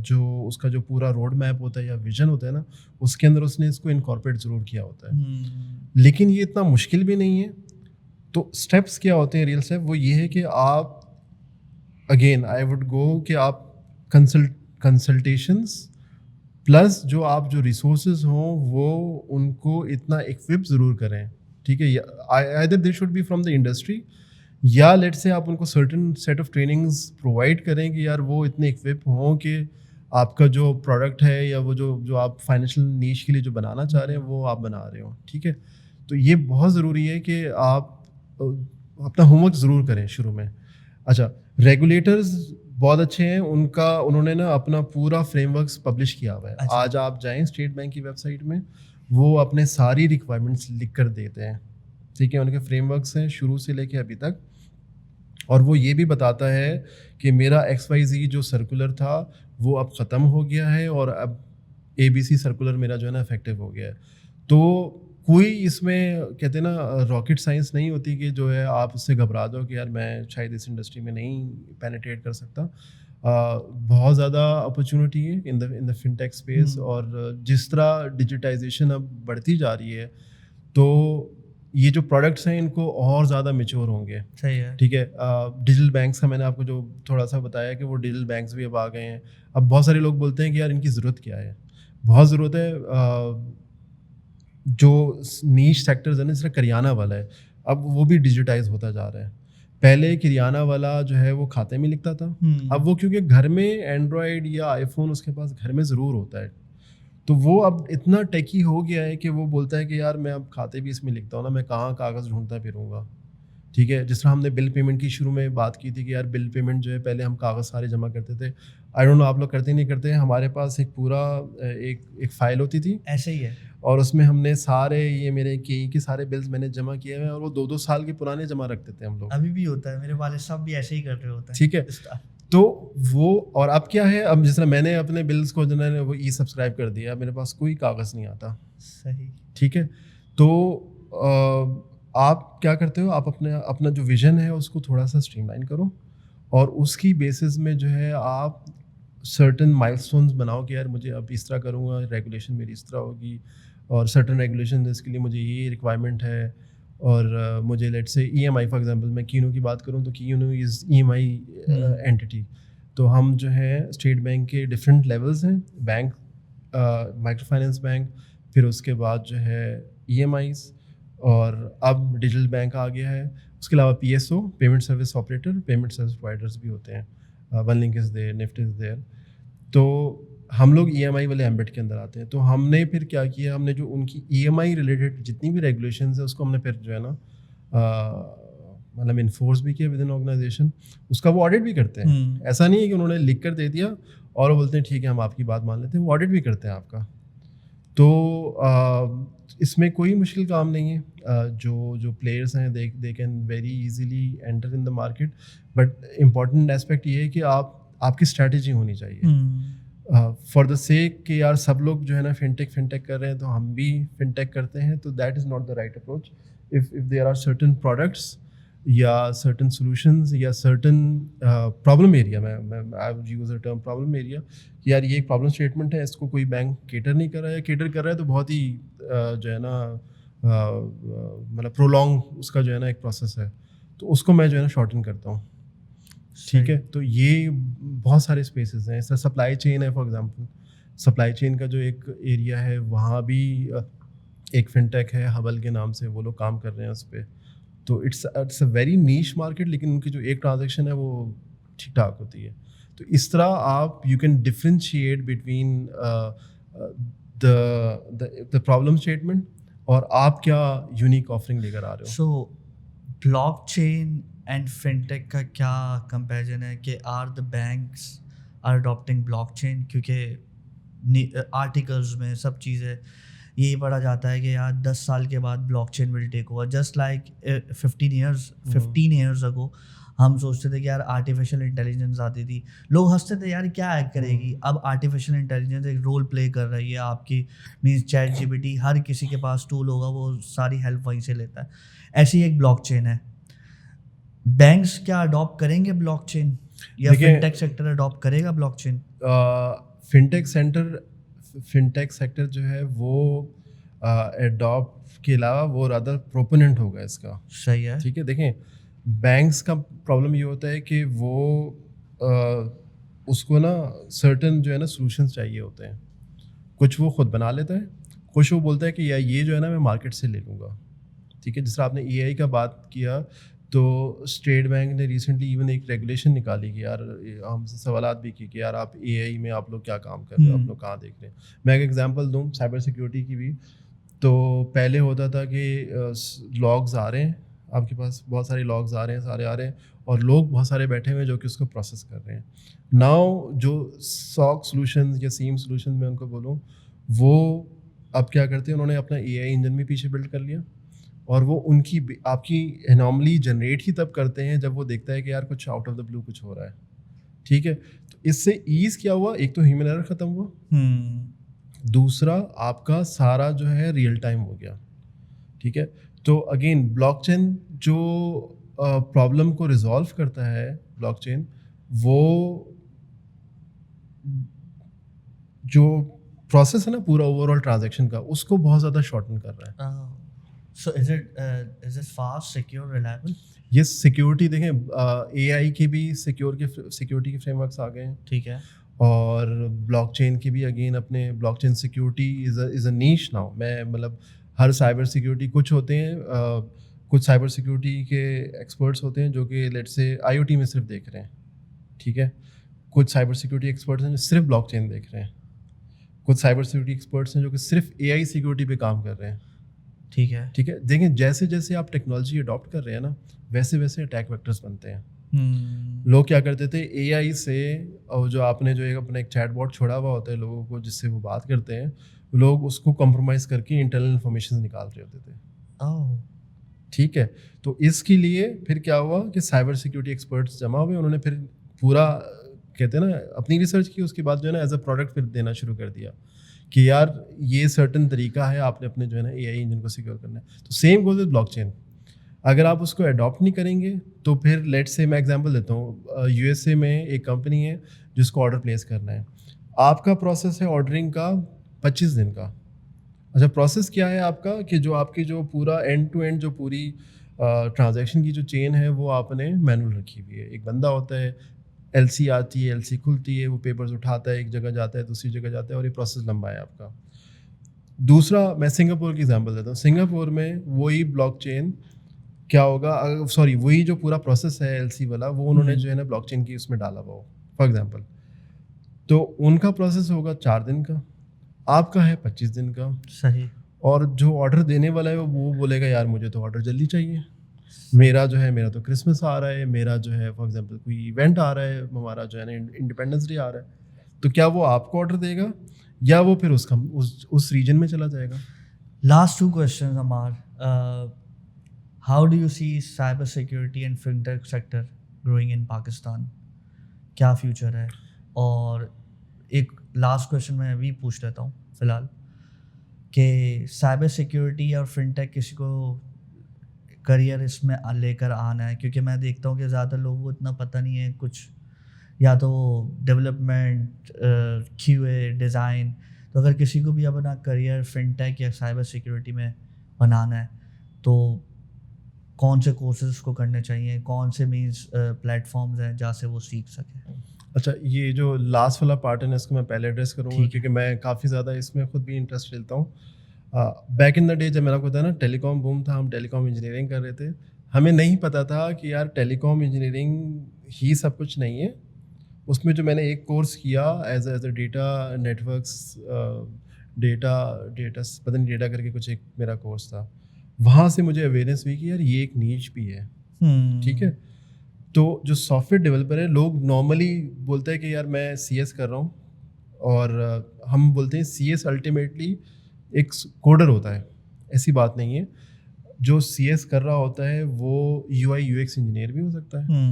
جو اس کا جو پورا روڈ میپ ہوتا ہے یا ویژن ہوتا ہے نا, اس کے اندر اس نے اس کو انکارپوریٹ ضرور کیا ہوتا ہے. لیکن یہ اتنا مشکل بھی نہیں ہے. تو اسٹیپس کیا ہوتے ہیں ریئل اسٹیپ, وہ یہ ہے کہ آپ اگین آئی وڈ گو کہ آپ کنسلٹیشنس پلس جو آپ جو ریسورسز ہوں وہ ان کو اتنا ایکوپ ضرور کریں, ٹھیک ہے. Either they should be from the industry, یا لیٹ سے آپ ان کو certain set of trainings provide کریں کہ یار وہ اتنے ایکوپ ہوں کہ آپ کا جو پروڈکٹ ہے یا وہ جو آپ فائنینشیل نیش کے لیے جو بنانا چاہ رہے ہیں وہ آپ بنا رہے ہوں, ٹھیک ہے. تو یہ بہت ضروری ہے کہ آپ اپنا ہوم ورک ضرور کریں شروع میں. اچھا, ریگولیٹرز بہت اچھے ہیں. انہوں نے نا اپنا پورا فریم ورکس پبلش کیا ہوا ہے. اچھا. آج آپ جائیں اسٹیٹ بینک کی ویب سائٹ میں, وہ اپنے ساری ریکوائرمنٹس لکھ کر دیتے ہیں. ٹھیک ہے, ان کے فریم ورکس ہیں شروع سے لے کے ابھی تک, اور وہ یہ بھی بتاتا ہے کہ میرا XYZ جو سرکولر تھا وہ اب ختم ہو گیا ہے, اور اب ABC سرکولر میرا جو ہے نا افیکٹو ہو گیا ہے. تو کوئی اس میں کہتے ہیں نا راکٹ سائنس نہیں ہوتی کہ جو ہے آپ اس سے گھبرا دو کہ یار میں شاید اس انڈسٹری میں نہیں پینیٹریٹ کر سکتا. بہت زیادہ اپرچونیٹی ہے ان دا فن ٹیک اسپیس, اور جس طرح ڈیجیٹائزیشن اب بڑھتی جا رہی ہے تو یہ جو پروڈکٹس ہیں ان کو اور زیادہ میچور ہوں گے. صحیح ہے. ٹھیک ہے, ڈیجیٹل بینکس کا میں نے آپ کو جو تھوڑا سا بتایا کہ وہ ڈیجیٹل بینکس بھی اب آ گئے ہیں. اب بہت سارے لوگ بولتے ہیں کہ یار ان کی ضرورت کیا ہے. بہت ضرورت ہے. جو نیش سیکٹرز ہیں نا, جس طرح کریانہ والا ہے, اب وہ بھی ڈیجیٹائز ہوتا جا رہا ہے. پہلے کریانہ والا جو ہے وہ کھاتے میں لکھتا تھا, اب وہ کیونکہ گھر میں اینڈرائڈ یا آئی فون اس کے پاس گھر میں ضرور ہوتا ہے, تو وہ اب اتنا ٹیکی ہو گیا ہے کہ وہ بولتا ہے کہ یار میں اب کھاتے بھی اس میں لکھتا ہوں نا, میں کہاں کاغذ ڈھونڈتا پھروں گا. ٹھیک ہے, جس طرح ہم نے بل پیمنٹ کی شروع میں بات کی تھی کہ یار بل پیمنٹ جو ہے پہلے ہم کاغذ سارے جمع کرتے تھے. آئی ڈونٹ نو آپ لوگ کرتے نہیں کرتے, ہمارے پاس ایک پورا ایک فائل ہوتی تھی, ایسے ہی ہے, اور اس میں ہم نے سارے یہ میرے کے سارے بلز میں نے جمع کیے ہوئے ہیں, اور وہ 2-2 سال کے پرانے جمع رکھتے تھے ہم لوگ. ابھی بھی ہوتا ہے, میرے والد صاحب بھی ایسے ہی کر رہے ہوتے ہیں. ٹھیک ہے, تو وہ, اور اب کیا ہے, اب جس طرح میں نے اپنے بلز کو جو ہے وہ ای سبسکرائب کر دیا, میرے پاس کوئی کاغذ نہیں آتا. صحیح. ٹھیک ہے, تو آپ کیا کرتے ہو, آپ اپنا جو ویژن ہے اس کو تھوڑا سا اسٹریم لائن کرو, اور اس کی بیسس میں جو ہے آپ سرٹن مائل اسٹونز بناؤ کہ یار مجھے اب اس طرح کروں گا, ریگولیشن میری اس طرح ہوگی, اور سرٹن ریگولیشن اس کے لیے مجھے یہ ریکوائرمنٹ ہے, اور مجھے لیٹ سے EMI فار ایگزامپل میں کینو کی بات کروں تو کینو از EMI اینٹی. تو ہم جو ہے اسٹیٹ بینک کے ڈفرینٹ لیولز ہیں, بینک, مائکرو فائنینس بینک, پھر اس کے بعد جو ہے EMIs, اور اب ڈیجیٹل بینک آ گیا ہے. اس کے علاوہ PSO, payment service operator, payment service providers بھی ہوتے ہیں, ون لنک از دیر, نفٹ از دیر. تو ہم لوگ EMI والے ایمبٹ کے اندر آتے ہیں. تو ہم نے پھر کیا کیا, ہم نے جو ان کی EMI ریلیٹڈ جتنی بھی ریگولیشنز ہیں اس کو ہم نے پھر جو ہے نا مطلب انفورس بھی کیا ود ان آرگنائزیشن. اس کا وہ آڈٹ بھی کرتے ہیں. ایسا نہیں ہے کہ انہوں نے لکھ کر دے دیا اور وہ بولتے ہیں ٹھیک ہے ہم آپ کی بات مان لیتے ہیں, وہ آڈٹ بھی کرتے ہیں آپ کا. تو اس میں کوئی مشکل کام نہیں ہے. جو پلیئرس ہیں they can very easily enter in the market, but important aspect یہ ہے کہ آپ کی اسٹریٹجی ہونی چاہیے. فار دا سیک کہ یار سب لوگ جو ہے نا فن ٹیک کر رہے ہیں تو ہم بھی فن ٹیک کرتے ہیں, تو that is not the right approach. If there are certain products یا سرٹن سولوشنز یا سرٹن پرابلم ایریا, میں I would use a term problem area, کہ یار یہ ایک پرابلم اسٹیٹمنٹ ہے, اس کو کوئی بینک کیٹر نہیں کر رہا ہے, کیٹر کر رہا ہے تو بہت ہی جو ہے نا مطلب پرولونگ اس کا جو ہے نا ایک پروسیس ہے, تو اس کو میں جو ہے نا شارٹن کرتا ہوں. ٹھیک ہے, تو یہ بہت سارے اسپیسیز ہیں. اس طرح سپلائی چین ہے, فار ایگزامپل سپلائی چین کا جو ایک ایریا ہے وہاں بھی ایک فن ٹیک ہے ہبل کے نام سے, وہ لوگ کام کر رہے ہیں اس پہ. تو اٹس اے ویری نیش مارکیٹ, لیکن ان کی جو ایک ٹرانزیکشن ہے وہ ٹھیک ٹھاک ہوتی ہے. تو اس طرح آپ you can differentiate between the problem statement اور آپ کیا یونیک آفرنگ لے کر آ رہے ہو. سو بلاک چین اینڈ فن ٹیک کا کیا کمپیریزن ہے کہ are the banks are adapting blockchain? کیونکہ آرٹیکلز میں سب چیزیں یہی پڑھا جاتا ہے کہ یار 10 سال کے بعد blockchain will take over, just like 15 years ago ہم سوچتے تھے کہ یار آرٹیفیشیل انٹیلیجنس آتی تھی, لوگ ہنستے تھے یار کیا ایک کرے گی. اب آرٹیفیشیل انٹیلیجنس ایک رول پلے کر رہی ہے آپ کی, مینس چیٹ GPT, ہر کسی کے پاس ٹول ہوگا وہ ساری ہیلپ وہیں سے لیتا ہے. ایسی ایک بلاک چین ہے. بینکس کیا اڈاپٹ کریں گے بلاک چین, یا فن ٹیک سیکٹر اڈاپٹ کرے گا بلاک چین؟ فن ٹیک سیکٹر جو ہے وہ اڈاپٹ کے علاوہ وہ رادر پروپوننٹ ہوگا اس کا. صحیح ہے. ٹھیک ہے, دیکھیں بینکس کا پرابلم یہ ہوتا ہے کہ وہ اس کو نا سرٹن جو ہے نا سولوشنس چاہیے ہوتے ہیں. کچھ وہ خود بنا لیتا ہے, کچھ وہ بولتا ہے کہ یا یہ جو ہے نا میں مارکیٹ سے لے لوں گا. ٹھیک ہے, جس طرح آپ نے AI کا بات کیا تو اسٹیٹ بینک نے ریسنٹلی ایون ایک ریگولیشن نکالی کہ یار ہم سے سوالات بھی کی کہ یار آپ AI میں آپ لوگ کیا کام کر رہے ہو, آپ لوگ کہاں دیکھ رہے ہیں. میں ایک ایگزامپل دوں سائبر سیکیورٹی کی بھی. تو پہلے ہوتا تھا کہ لاگز آ رہے ہیں آپ کے پاس بہت سارے لاگز آ رہے ہیں, سارے آ رہے ہیں, اور لوگ بہت سارے بیٹھے ہوئے ہیں جو کہ اس کو پروسیس کر رہے ہیں. ناؤ جو ساک سولوشنز یا سیم سولوشنز میں ان کو بولوں, وہ اب کیا کرتے ہیں, انہوں نے اپنا اے آئی انجن بھی پیچھے بلڈ کر لیا, اور وہ ان کی آپ کی اناملی جنریٹ ہی تب کرتے ہیں جب وہ دیکھتا ہے کہ یار کچھ آؤٹ آف دا بلو کچھ ہو رہا ہے. ٹھیک ہے, تو اس سے ایز کیا ہوا, ایک تو ہیومن ایرر ختم ہوا, دوسرا آپ کا سارا جو ہے ریئل ٹائم ہو گیا. ٹھیک ہے, تو اگین بلاک چین جو پرابلم کو ریزالو کرتا ہے, بلاک چین وہ جو پروسیس ہے نا پورا اوور آل ٹرانزیکشن کا, اس کو بہت زیادہ شارٹن کر رہا ہے. So is it fast, secure, reliable? یہ سیکیورٹی دیکھیں, اے آئی کی بھی سیکیورٹی کے فریم ورکس آ گئے ہیں. ٹھیک ہے. اور بلاک چین کی بھی اگین اپنے بلاک چین سیکیورٹی از اے نیش ناؤ. میں مطلب ہر سائبر سیکیورٹی کچھ ہوتے ہیں, کچھ سائبر سیکیورٹی کے ایکسپرٹس ہوتے ہیں جو کہ لیٹ سے آئی او ٹی میں صرف دیکھ رہے ہیں. ٹھیک ہے, کچھ سائبر سیکیورٹی ایکسپرٹس ہیں جو صرف بلاک چین دیکھ رہے ہیں, کچھ سائبر سیکیورٹی ایکسپرٹس ہیں جو کہ صرف اے آئی سیکیورٹی پہ کام کر رہے ہیں. ٹھیک ہے. ٹھیک ہے, دیکھیں جیسے جیسے آپ ٹیکنالوجی اڈاپٹ کر رہے ہیں نا, ویسے ویسے اٹیک ویکٹرس بنتے ہیں. لوگ کیا کرتے تھے, اے آئی سے, اور جو آپ نے جو اپنا ایک چیٹ باٹ چھوڑا ہوا ہوتا ہے لوگوں کو جس سے وہ بات کرتے ہیں, لوگ اس کو کمپرومائز کر کے انٹرنل انفارمیشن نکال رہے ہوتے تھے. ٹھیک ہے, تو اس کے لیے پھر کیا ہوا کہ سائبر سیکیورٹی ایکسپرٹس جمع ہوئے, انہوں نے پھر پورا کہتے ہیں نا اپنی ریسرچ کی, اس کے بعد جو ہے نا ایز اے پروڈکٹ پھر دینا شروع کر دیا کہ یار یہ سرٹن طریقہ ہے آپ نے اپنے جو ہے نا اے آئی انجن کو سیکیور کرنا ہے. تو same goes with blockchain, اگر آپ اس کو اڈاپٹ نہیں کریں گے تو پھر لیٹ سے میں ایگزامپل دیتا ہوں, یو ایس اے میں ایک کمپنی ہے جس کو آرڈر پلیس کرنا ہے. آپ کا پروسیس ہے آرڈرنگ کا 25 دن کا. اچھا, پروسیس کیا ہے آپ کا کہ جو آپ کی جو پورا اینڈ ٹو اینڈ جو پوری ٹرانزیکشن کی جو چین ہے وہ آپ نے مینول رکھی ہوئی ہے. ایک بندہ ہوتا ہے, ایل سی آتی ہے, ایل سی کھلتی ہے, وہ پیپرز اٹھاتا ہے, ایک جگہ جاتا ہے, دوسری جگہ جاتا ہے, اور یہ پروسیس لمبا ہے آپ کا. دوسرا میں سنگاپور کی ایگزامپل دیتا ہوں. سنگاپور میں وہی بلاک چین کیا ہوگا, سوری وہی جو پورا پروسیس ہے ایل سی والا, وہ انہوں نے جو ہے نا بلاک چین کی اس میں ڈالا ہوا ہو فار ایگزامپل, تو ان کا پروسیس ہوگا 4 دن کا, آپ کا ہے 25 دن کا. صحیح. اور جو آرڈر دینے والا ہے وہ بولے گا یار مجھے تو آرڈر جلدی چاہیے, میرا جو ہے میرا تو کرسمس آ رہا ہے, میرا جو ہے فار ایگزامپل کوئی ایونٹ آ رہا ہے, ہمارا جو ہے نا انڈیپینڈنس ڈے آ رہا ہے. تو کیا وہ آپ کو آرڈر دے گا یا وہ پھر اس ریجن میں چلا جائے گا؟ Last 2 questions, Amar. How do you see cyber security and fintech sector growing in Pakistan? کیا فیوچر ہے؟ اور ایک لاسٹ کویشچن میں ابھی پوچھ لیتا ہوں فی الحال کہ سائبر سیکیورٹی اور فنٹیک کسی کو کریئر اس میں لے کر آنا ہے, کیونکہ میں دیکھتا ہوں کہ زیادہ لوگوں کو اتنا پتہ نہیں ہے کچھ, یا تو ڈیولپمنٹ, کیو اے, ڈیزائن. تو اگر کسی کو بھی اپنا کریئر فنٹیک یا سائبر سیکیورٹی میں بنانا ہے تو کون سے کورسز کو کرنے چاہیے, کون سے مینس پلیٹ فارمز ہیں جہاں سے وہ سیکھ سکیں؟ اچھا, یہ جو لاسٹ والا پارٹ ہے نا اس کو میں پہلے ایڈریس کروں گا کیونکہ میں کافی زیادہ اس میں خود بھی انٹرسٹ لیتا ہوں. بیک ان دا ڈے جب میرا کو تھا نا ٹیلی کام بوم تھا, ہم ٹیلی کام انجینئرنگ کر رہے تھے, ہمیں نہیں پتہ تھا کہ یار ٹیلی کام انجینئرنگ ہی سب کچھ نہیں ہے. اس میں جو میں نے ایک کورس کیا as a data networks, data پتہ نہیں ڈیٹا کر کے کچھ ایک میرا کورس تھا, وہاں سے مجھے اویئرنیس ہوئی کہ یار یہ ایک نیچ بھی ہے. ٹھیک ہے, تو جو سافٹ ویئر ڈیولپر ہے, لوگ نارملی بولتے ہیں کہ یار میں سی ایس کر رہا ہوں, اور ہم بولتے ہیں سی ایس الٹیمیٹلی ایک کوڈر ہوتا ہے. ایسی بات نہیں ہے, جو سی ایس کر رہا ہوتا ہے وہ you I you x engineer بھی ہو سکتا ہے,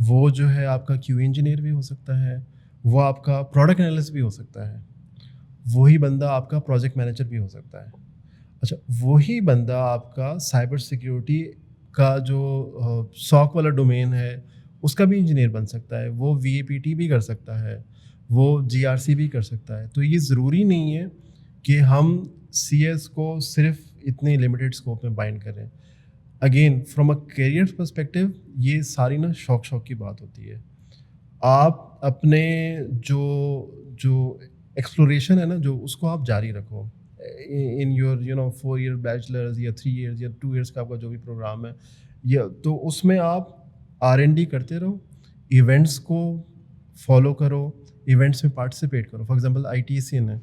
وہ جو ہے آپ کا کیو انجینئر بھی ہو سکتا ہے, وہ آپ کا پروڈکٹ انالسٹ بھی ہو سکتا ہے, وہی بندہ آپ کا پروجیکٹ مینیجر بھی ہو سکتا ہے. اچھا, وہی بندہ آپ کا سائبر سیکیورٹی کا جو ساک والا ڈومین ہے اس کا بھی انجینئر بن سکتا ہے, وہ وی اے پی ٹی بھی کر سکتا ہے, وہ جی آر سی بھی کر سکتا ہے. تو یہ ضروری نہیں ہے کہ ہم سی ایس کو صرف اتنے لمیٹیڈ اسکوپ میں بائنڈ کریں. Again from a career perspective یہ ساری نا شوق کی بات ہوتی ہے. آپ اپنے جو ایکسپلوریشن ہے نا, جو اس کو آپ جاری رکھو ان یور 4 ایئر بیچلرز یا 3 ایئرز یا 2 ایئرس کا آپ کا جو بھی پروگرام ہے, یا تو اس میں آپ آر این ڈی کرتے رہو, ایونٹس کو فالو کرو, ایونٹس میں پارٹیسپیٹ کرو. For example I T C ہے,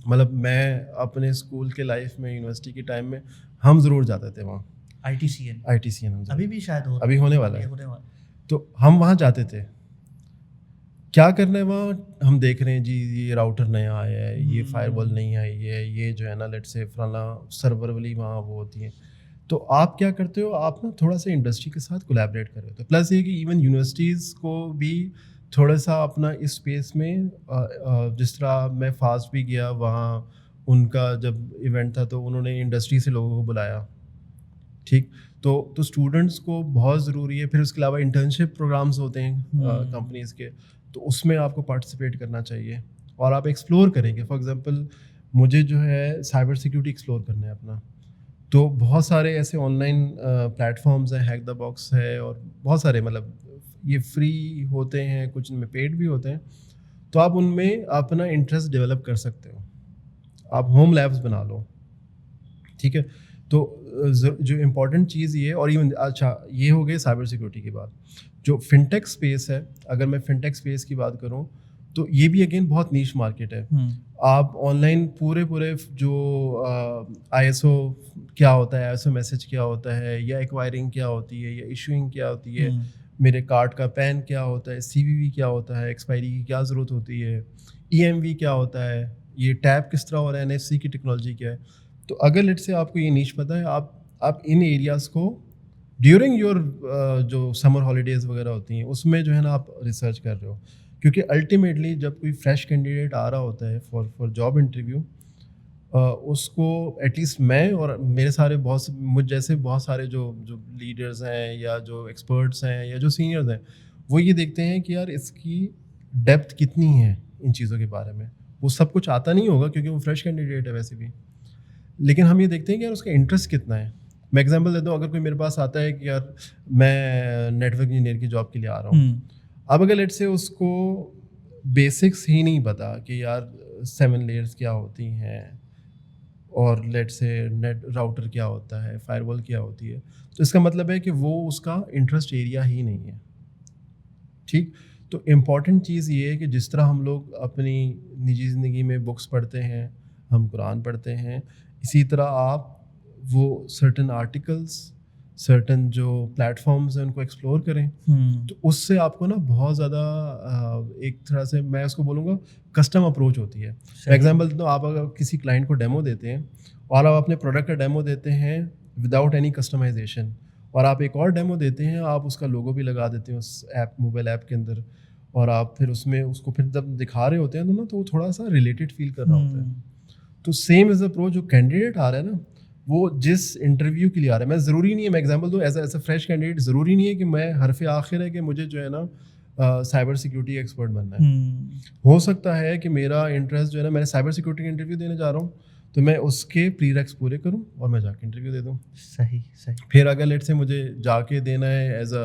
مطلب میں اپنے اسکول کے لائف میں, یونیورسٹی کے ٹائم میں ہم ضرور جاتے تھے وہاں. ITCN ITCN ابھی بھی شاید ہو ابھی ہونے والا ہے. ہونے والا. تو ہم وہاں جاتے تھے. کیا کرنا ہے وہاں؟ ہم دیکھ رہے ہیں جی یہ راؤٹر نیا آیا ہے, یہ فائر وال نہیں آئی ہے, یہ جو ہے نا لیٹ سے فلانا سرور والی وہاں وہ ہوتی ہیں. تو آپ کیا کرتے ہو, آپ نا تھوڑا سا انڈسٹری کے ساتھ کولیبریٹ کر رہے ہو. تو پلس یہ کہ ایون یونیورسٹیز کو بھی تھوڑا سا اپنا اس اسپیس میں, جس طرح میں فاسٹ بھی گیا وہاں, ان کا جب ایونٹ تھا تو انہوں نے انڈسٹری سے لوگوں کو بلایا, ٹھیک. تو اسٹوڈنٹس کو بہت ضروری ہے. پھر اس کے علاوہ انٹرنشپ پروگرامس ہوتے ہیں کمپنیز کے, تو اس میں آپ کو پارٹیسپیٹ کرنا چاہیے اور آپ ایکسپلور کریں گے. فار ایگزامپل مجھے جو ہے سائبر سیکورٹی ایکسپلور کرنا ہے اپنا, تو بہت سارے ایسے آن لائن پلیٹفارمز ہیں, ہیک دا باکس ہے اور بہت سارے, مطلب یہ فری ہوتے ہیں, کچھ ان میں پیڈ بھی ہوتے ہیں. تو آپ ان میں اپنا انٹرسٹ ڈیولپ کر سکتے ہو, آپ ہوم لیبس بنا لو, ٹھیک ہے. تو جو امپورٹنٹ چیز یہ ہے, اور ایون اچھا یہ ہو گئی سائبر سیکورٹی کی بات. جو فنٹیک اسپیس ہے, اگر میں فنٹیک اسپیس کی بات کروں تو یہ بھی اگین بہت نیش مارکیٹ ہے. آپ آن لائن پورے جو ISO کیا ہوتا ہے, ISO میسج کیا ہوتا ہے, یا ایکوائرنگ کیا ہوتی ہے, یا ایشوئنگ کیا ہوتی ہے, میرے کارڈ کا پین کیا ہوتا ہے, CVV کیا ہوتا ہے, ایکسپائری کی کیا ضرورت ہوتی ہے, EMV کیا ہوتا ہے, یہ ٹیپ کس طرح ہو رہا ہے, NFC کی ٹیکنالوجی کیا ہے. تو اگر لیٹ سے آپ کو یہ نیش پتہ ہے, آپ ان ایریاز کو ڈیورنگ یور جو سمر ہالیڈیز وغیرہ ہوتی ہیں اس میں جو ہے نا آپ ریسرچ کر رہے ہو. کیونکہ الٹیمیٹلی جب کوئی فریش کینڈیڈیٹ آ رہا ہوتا ہے فار جاب انٹرویو, اس کو ایٹ لیسٹ میں اور میرے سارے مجھ جیسے بہت سارے جو لیڈرز ہیں یا جو ایکسپرٹس ہیں یا جو سینئرز ہیں, وہ یہ دیکھتے ہیں کہ یار اس کی ڈیپتھ کتنی ہے ان چیزوں کے بارے میں. وہ سب کچھ آتا نہیں ہوگا کیونکہ وہ فریش کینڈیڈیٹ ہے ویسے بھی, لیکن ہم یہ دیکھتے ہیں کہ یار اس کا انٹرسٹ کتنا ہے. میں ایگزامپل دیتا ہوں, اگر کوئی میرے پاس آتا ہے کہ یار میں نیٹ ورک انجینئر کی جاب کے لیے آ رہا ہوں, اب اگر لیٹ سے اس کو بیسکس ہی نہیں پتا کہ یار 7 لیئرس کیا ہوتی ہیں اور لیٹ سے نیٹ راؤٹر کیا ہوتا ہے, فائر وال کیا ہوتی ہے, تو اس کا مطلب ہے کہ وہ اس کا انٹرسٹ ایریا ہی نہیں ہے, ٹھیک. تو امپورٹنٹ چیز یہ ہے کہ جس طرح ہم لوگ اپنی نجی زندگی میں بکس پڑھتے ہیں, ہم قرآن پڑھتے ہیں, اسی طرح آپ وہ سرٹن آرٹیکلس, سرٹن جو پلیٹفارمز ہیں ان کو ایکسپلور کریں. تو اس سے آپ کو نا بہت زیادہ ایک طرح سے میں اس کو بولوں گا کسٹم اپروچ ہوتی ہے. ایگزامپل تو آپ اگر کسی کلائنٹ کو ڈیمو دیتے ہیں اور آپ اپنے پروڈکٹ کا ڈیمو دیتے ہیں وداؤٹ اینی کسٹمائزیشن, اور آپ ایک اور ڈیمو دیتے ہیں, آپ اس کا لوگو بھی لگا دیتے ہیں اس ایپ, موبائل ایپ کے اندر, اور آپ پھر اس میں اس کو پھر جب دکھا رہے ہوتے ہیں تو نا تو وہ تھوڑا سا ریلیٹڈ فیل کر رہا ہوتا ہے. تو سیم ایز اپروچ جو کینڈیڈیٹ آ رہا ہے نا, وہ جس انٹرویو کے لیے آ رہا ہے, میں ضروری نہیں ہے, میں ایگزامپل دوں ایز اے فریش کینڈیڈیٹ, ضروری نہیں ہے کہ میں حرف آخر ہے کہ مجھے جو ہے نا سائبر سیکورٹی ایکسپرٹ بننا ہے. ہو سکتا ہے کہ میرا انٹرسٹ جو ہے نا, میں سائبر سیکورٹی کا انٹرویو دینے جا رہا ہوں تو میں اس کے پری ریکس پورے کروں اور میں جا کے انٹرویو دے دوں. صحیح. پھر اگر لیٹ سے مجھے جا کے دینا ہے as a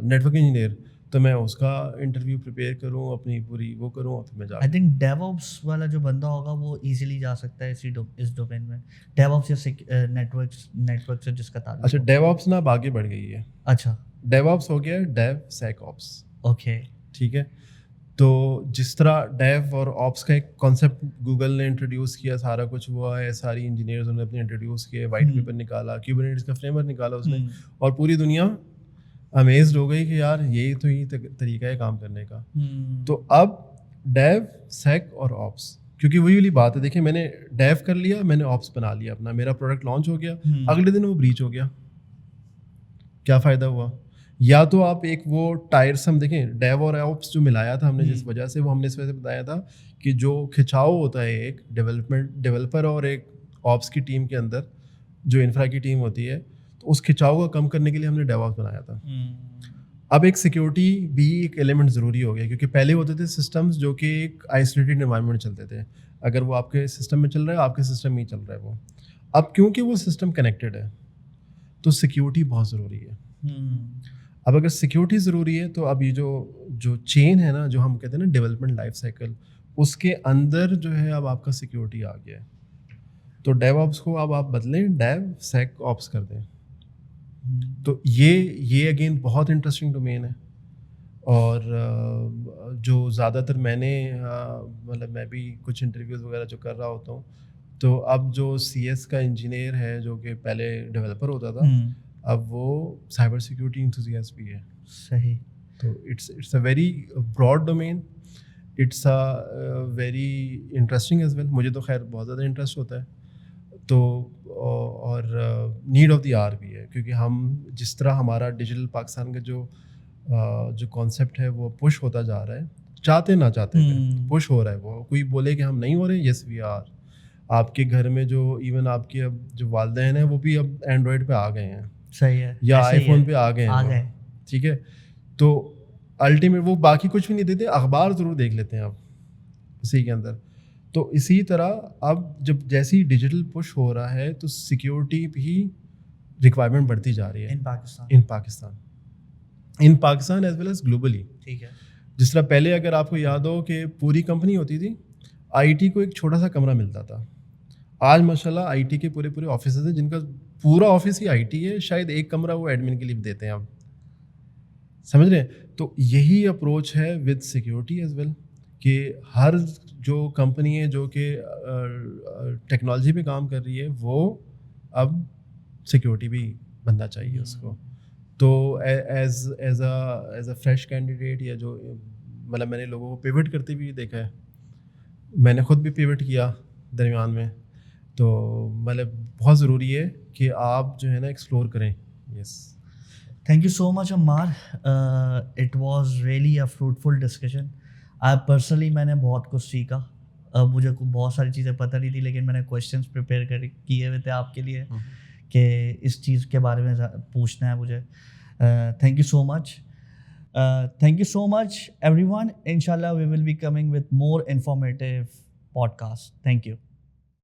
network engineer, تو میں اس کا انٹرویو پریپیئر کروں, اپنی پوری وہ کروں, اور پھر میں جا. آئی تھنک ڈیو آپس والا جو بندہ ہوگا وہ ایزیلی جا سکتا ہے اس ڈومین میں. ڈیو آپس یا نیٹ ورک سے جس کا تعلق. اچھا, ڈیو آپس نا اب آگے بڑھ گئی ہے. اچھا, ڈیو آپس ہو گیا ڈیو سیک آپس. اوکے, ٹھیک ہے. تو جس طرح ڈیو اور آپس کا ایک کانسیپٹ گوگل نے انٹروڈیوس کیا, سارا کچھ ہوا ہے, ساری انجینئرز نے اپنے انٹروڈیوس کیے, وائٹ پیپر نکالا, کیوبرنیٹس کا فریم ورک نکالا اس نے, اور پوری دنیا امیزڈ ہو گئی کہ یار یہی تو ہی طریقہ ہے کام کرنے کا. تو اب ڈیو سیک اور آپس, کیونکہ وہی والی بات ہے, دیکھیں میں نے ڈیو کر لیا, میں نے آپس بنا لیا اپنا, میرا پروڈکٹ لانچ ہو گیا, اگلے دن وہ بریچ ہو گیا, کیا فائدہ ہوا؟ یا تو آپ ایک وہ ٹائرسم دیکھیں, ڈیو اور آپس جو ملایا تھا ہم نے جس وجہ سے, وہ ہم نے اس وجہ سے بتایا تھا کہ جو کھچاؤ ہوتا ہے ایک ڈیولپر اور ایک آپس کی ٹیم کے اندر, جو انفرا کی ٹیم ہوتی ہے, تو اس کھچاؤ کو کم کرنے کے لیے ہم نے ڈیو آپس بنایا تھا. اب ایک سیکیورٹی بھی ایک ایلیمنٹ ضروری ہو گیا, کیونکہ پہلے ہوتے تھے سسٹمز جو کہ ایک آئسولیٹڈ انوائرمنٹ چلتے تھے, اگر وہ آپ کے سسٹم میں چل رہا ہے, آپ کے سسٹم میں ہی چل رہا ہے وہ. اب کیونکہ وہ سسٹم کنیکٹڈ ہے تو سیکیورٹی بہت ضروری ہے. اب اگر سیکیورٹی ضروری ہے تو اب یہ جو چین ہے نا, جو ہم کہتے ہیں نا ڈیولپمنٹ لائف سائیکل, اس کے اندر جو ہے اب آپ کا سیکیورٹی آ گیا ہے. تو ڈیو آپس کو اب آپ بدلیں, ڈیو سیک آپس کر دیں. تو یہ اگین بہت انٹرسٹنگ ڈومین ہے, اور جو زیادہ تر میں نے مطلب میں بھی کچھ انٹرویوز وغیرہ جو کر رہا ہوتا ہوں, تو اب جو سی ایس کا انجینئر ہے جو کہ پہلے ڈیولپر ہوتا تھا اب وہ سائبر سیکورٹی انتھوزیاسٹ بھی ہے. صحیح. تو it's a very broad domain, it's a very interesting as well. مجھے تو خیر بہت زیادہ انٹرسٹ ہوتا ہے. تو اور نیڈ آف دی آر بھی ہے, کیونکہ ہم جس طرح ہمارا ڈیجیٹل پاکستان کا جو کانسیپٹ ہے وہ پش ہوتا جا رہا ہے, چاہتے نہ چاہتے پش ہو رہا ہے. وہ کوئی بولے کہ ہم نہیں ہو رہے, یس وی آر. آپ کے گھر میں جو ایون آپ کے اب جو والدین ہیں وہ بھی اب اینڈرائڈ پہ آ گئے ہیں. صحیح ہے. یا آئی فون پہ آ گئے ہیں. ٹھیک ہے. تو الٹیمیٹ وہ باقی کچھ بھی نہیں دیتے, اخبار ضرور دیکھ لیتے ہیں اب اسی کے اندر. تو اسی طرح اب جب جیسی ڈیجیٹل پش ہو رہا ہے تو سیکیورٹی بھی ریکوائرمنٹ بڑھتی جا رہی ہے in Pakistan as well as globally. ٹھیک ہے. جس طرح پہلے اگر آپ کو یاد ہو کہ پوری کمپنی ہوتی تھی, آئی ٹی کو ایک چھوٹا سا کمرہ ملتا تھا. آج ماشاء اللہ آئی ٹی کے پورے آفیسز ہیں جن کا پورا آفس ہی آئی ٹی ہے. شاید ایک کمرہ وہ ایڈمن کے لیے دیتے ہیں اب, سمجھ رہے ہیں. تو یہی اپروچ ہے ود سیکیورٹی ایز ویل, کہ ہر جو کمپنی ہے جو کہ ٹیکنالوجی پہ کام کر رہی ہے وہ اب سیکیورٹی بھی بننا چاہیے اس کو. تو ایز اے فریش کینڈیڈیٹ, یا جو مطلب میں نے لوگوں کو پیوٹ کرتے بھی دیکھا ہے, میں نے خود بھی پیوٹ کیا درمیان میں. تو مطلب بہت ضروری ہے کہ آپ جو ہے نا ایکسپلور کریں. Yes, thank you so much Ammar. It was really a fruitful discussion. Personally میں نے بہت کچھ سیکھا. مجھے بہت ساری چیزیں پتہ نہیں تھی, لیکن میں نے کویشچنس پریپیئر کیے ہوئے تھے آپ کے لیے کہ اس چیز کے بارے میں پوچھنا ہے مجھے. Thank you so much. Thank you so much everyone. ان شاء اللہ we will be coming with more informative podcast. Thank you.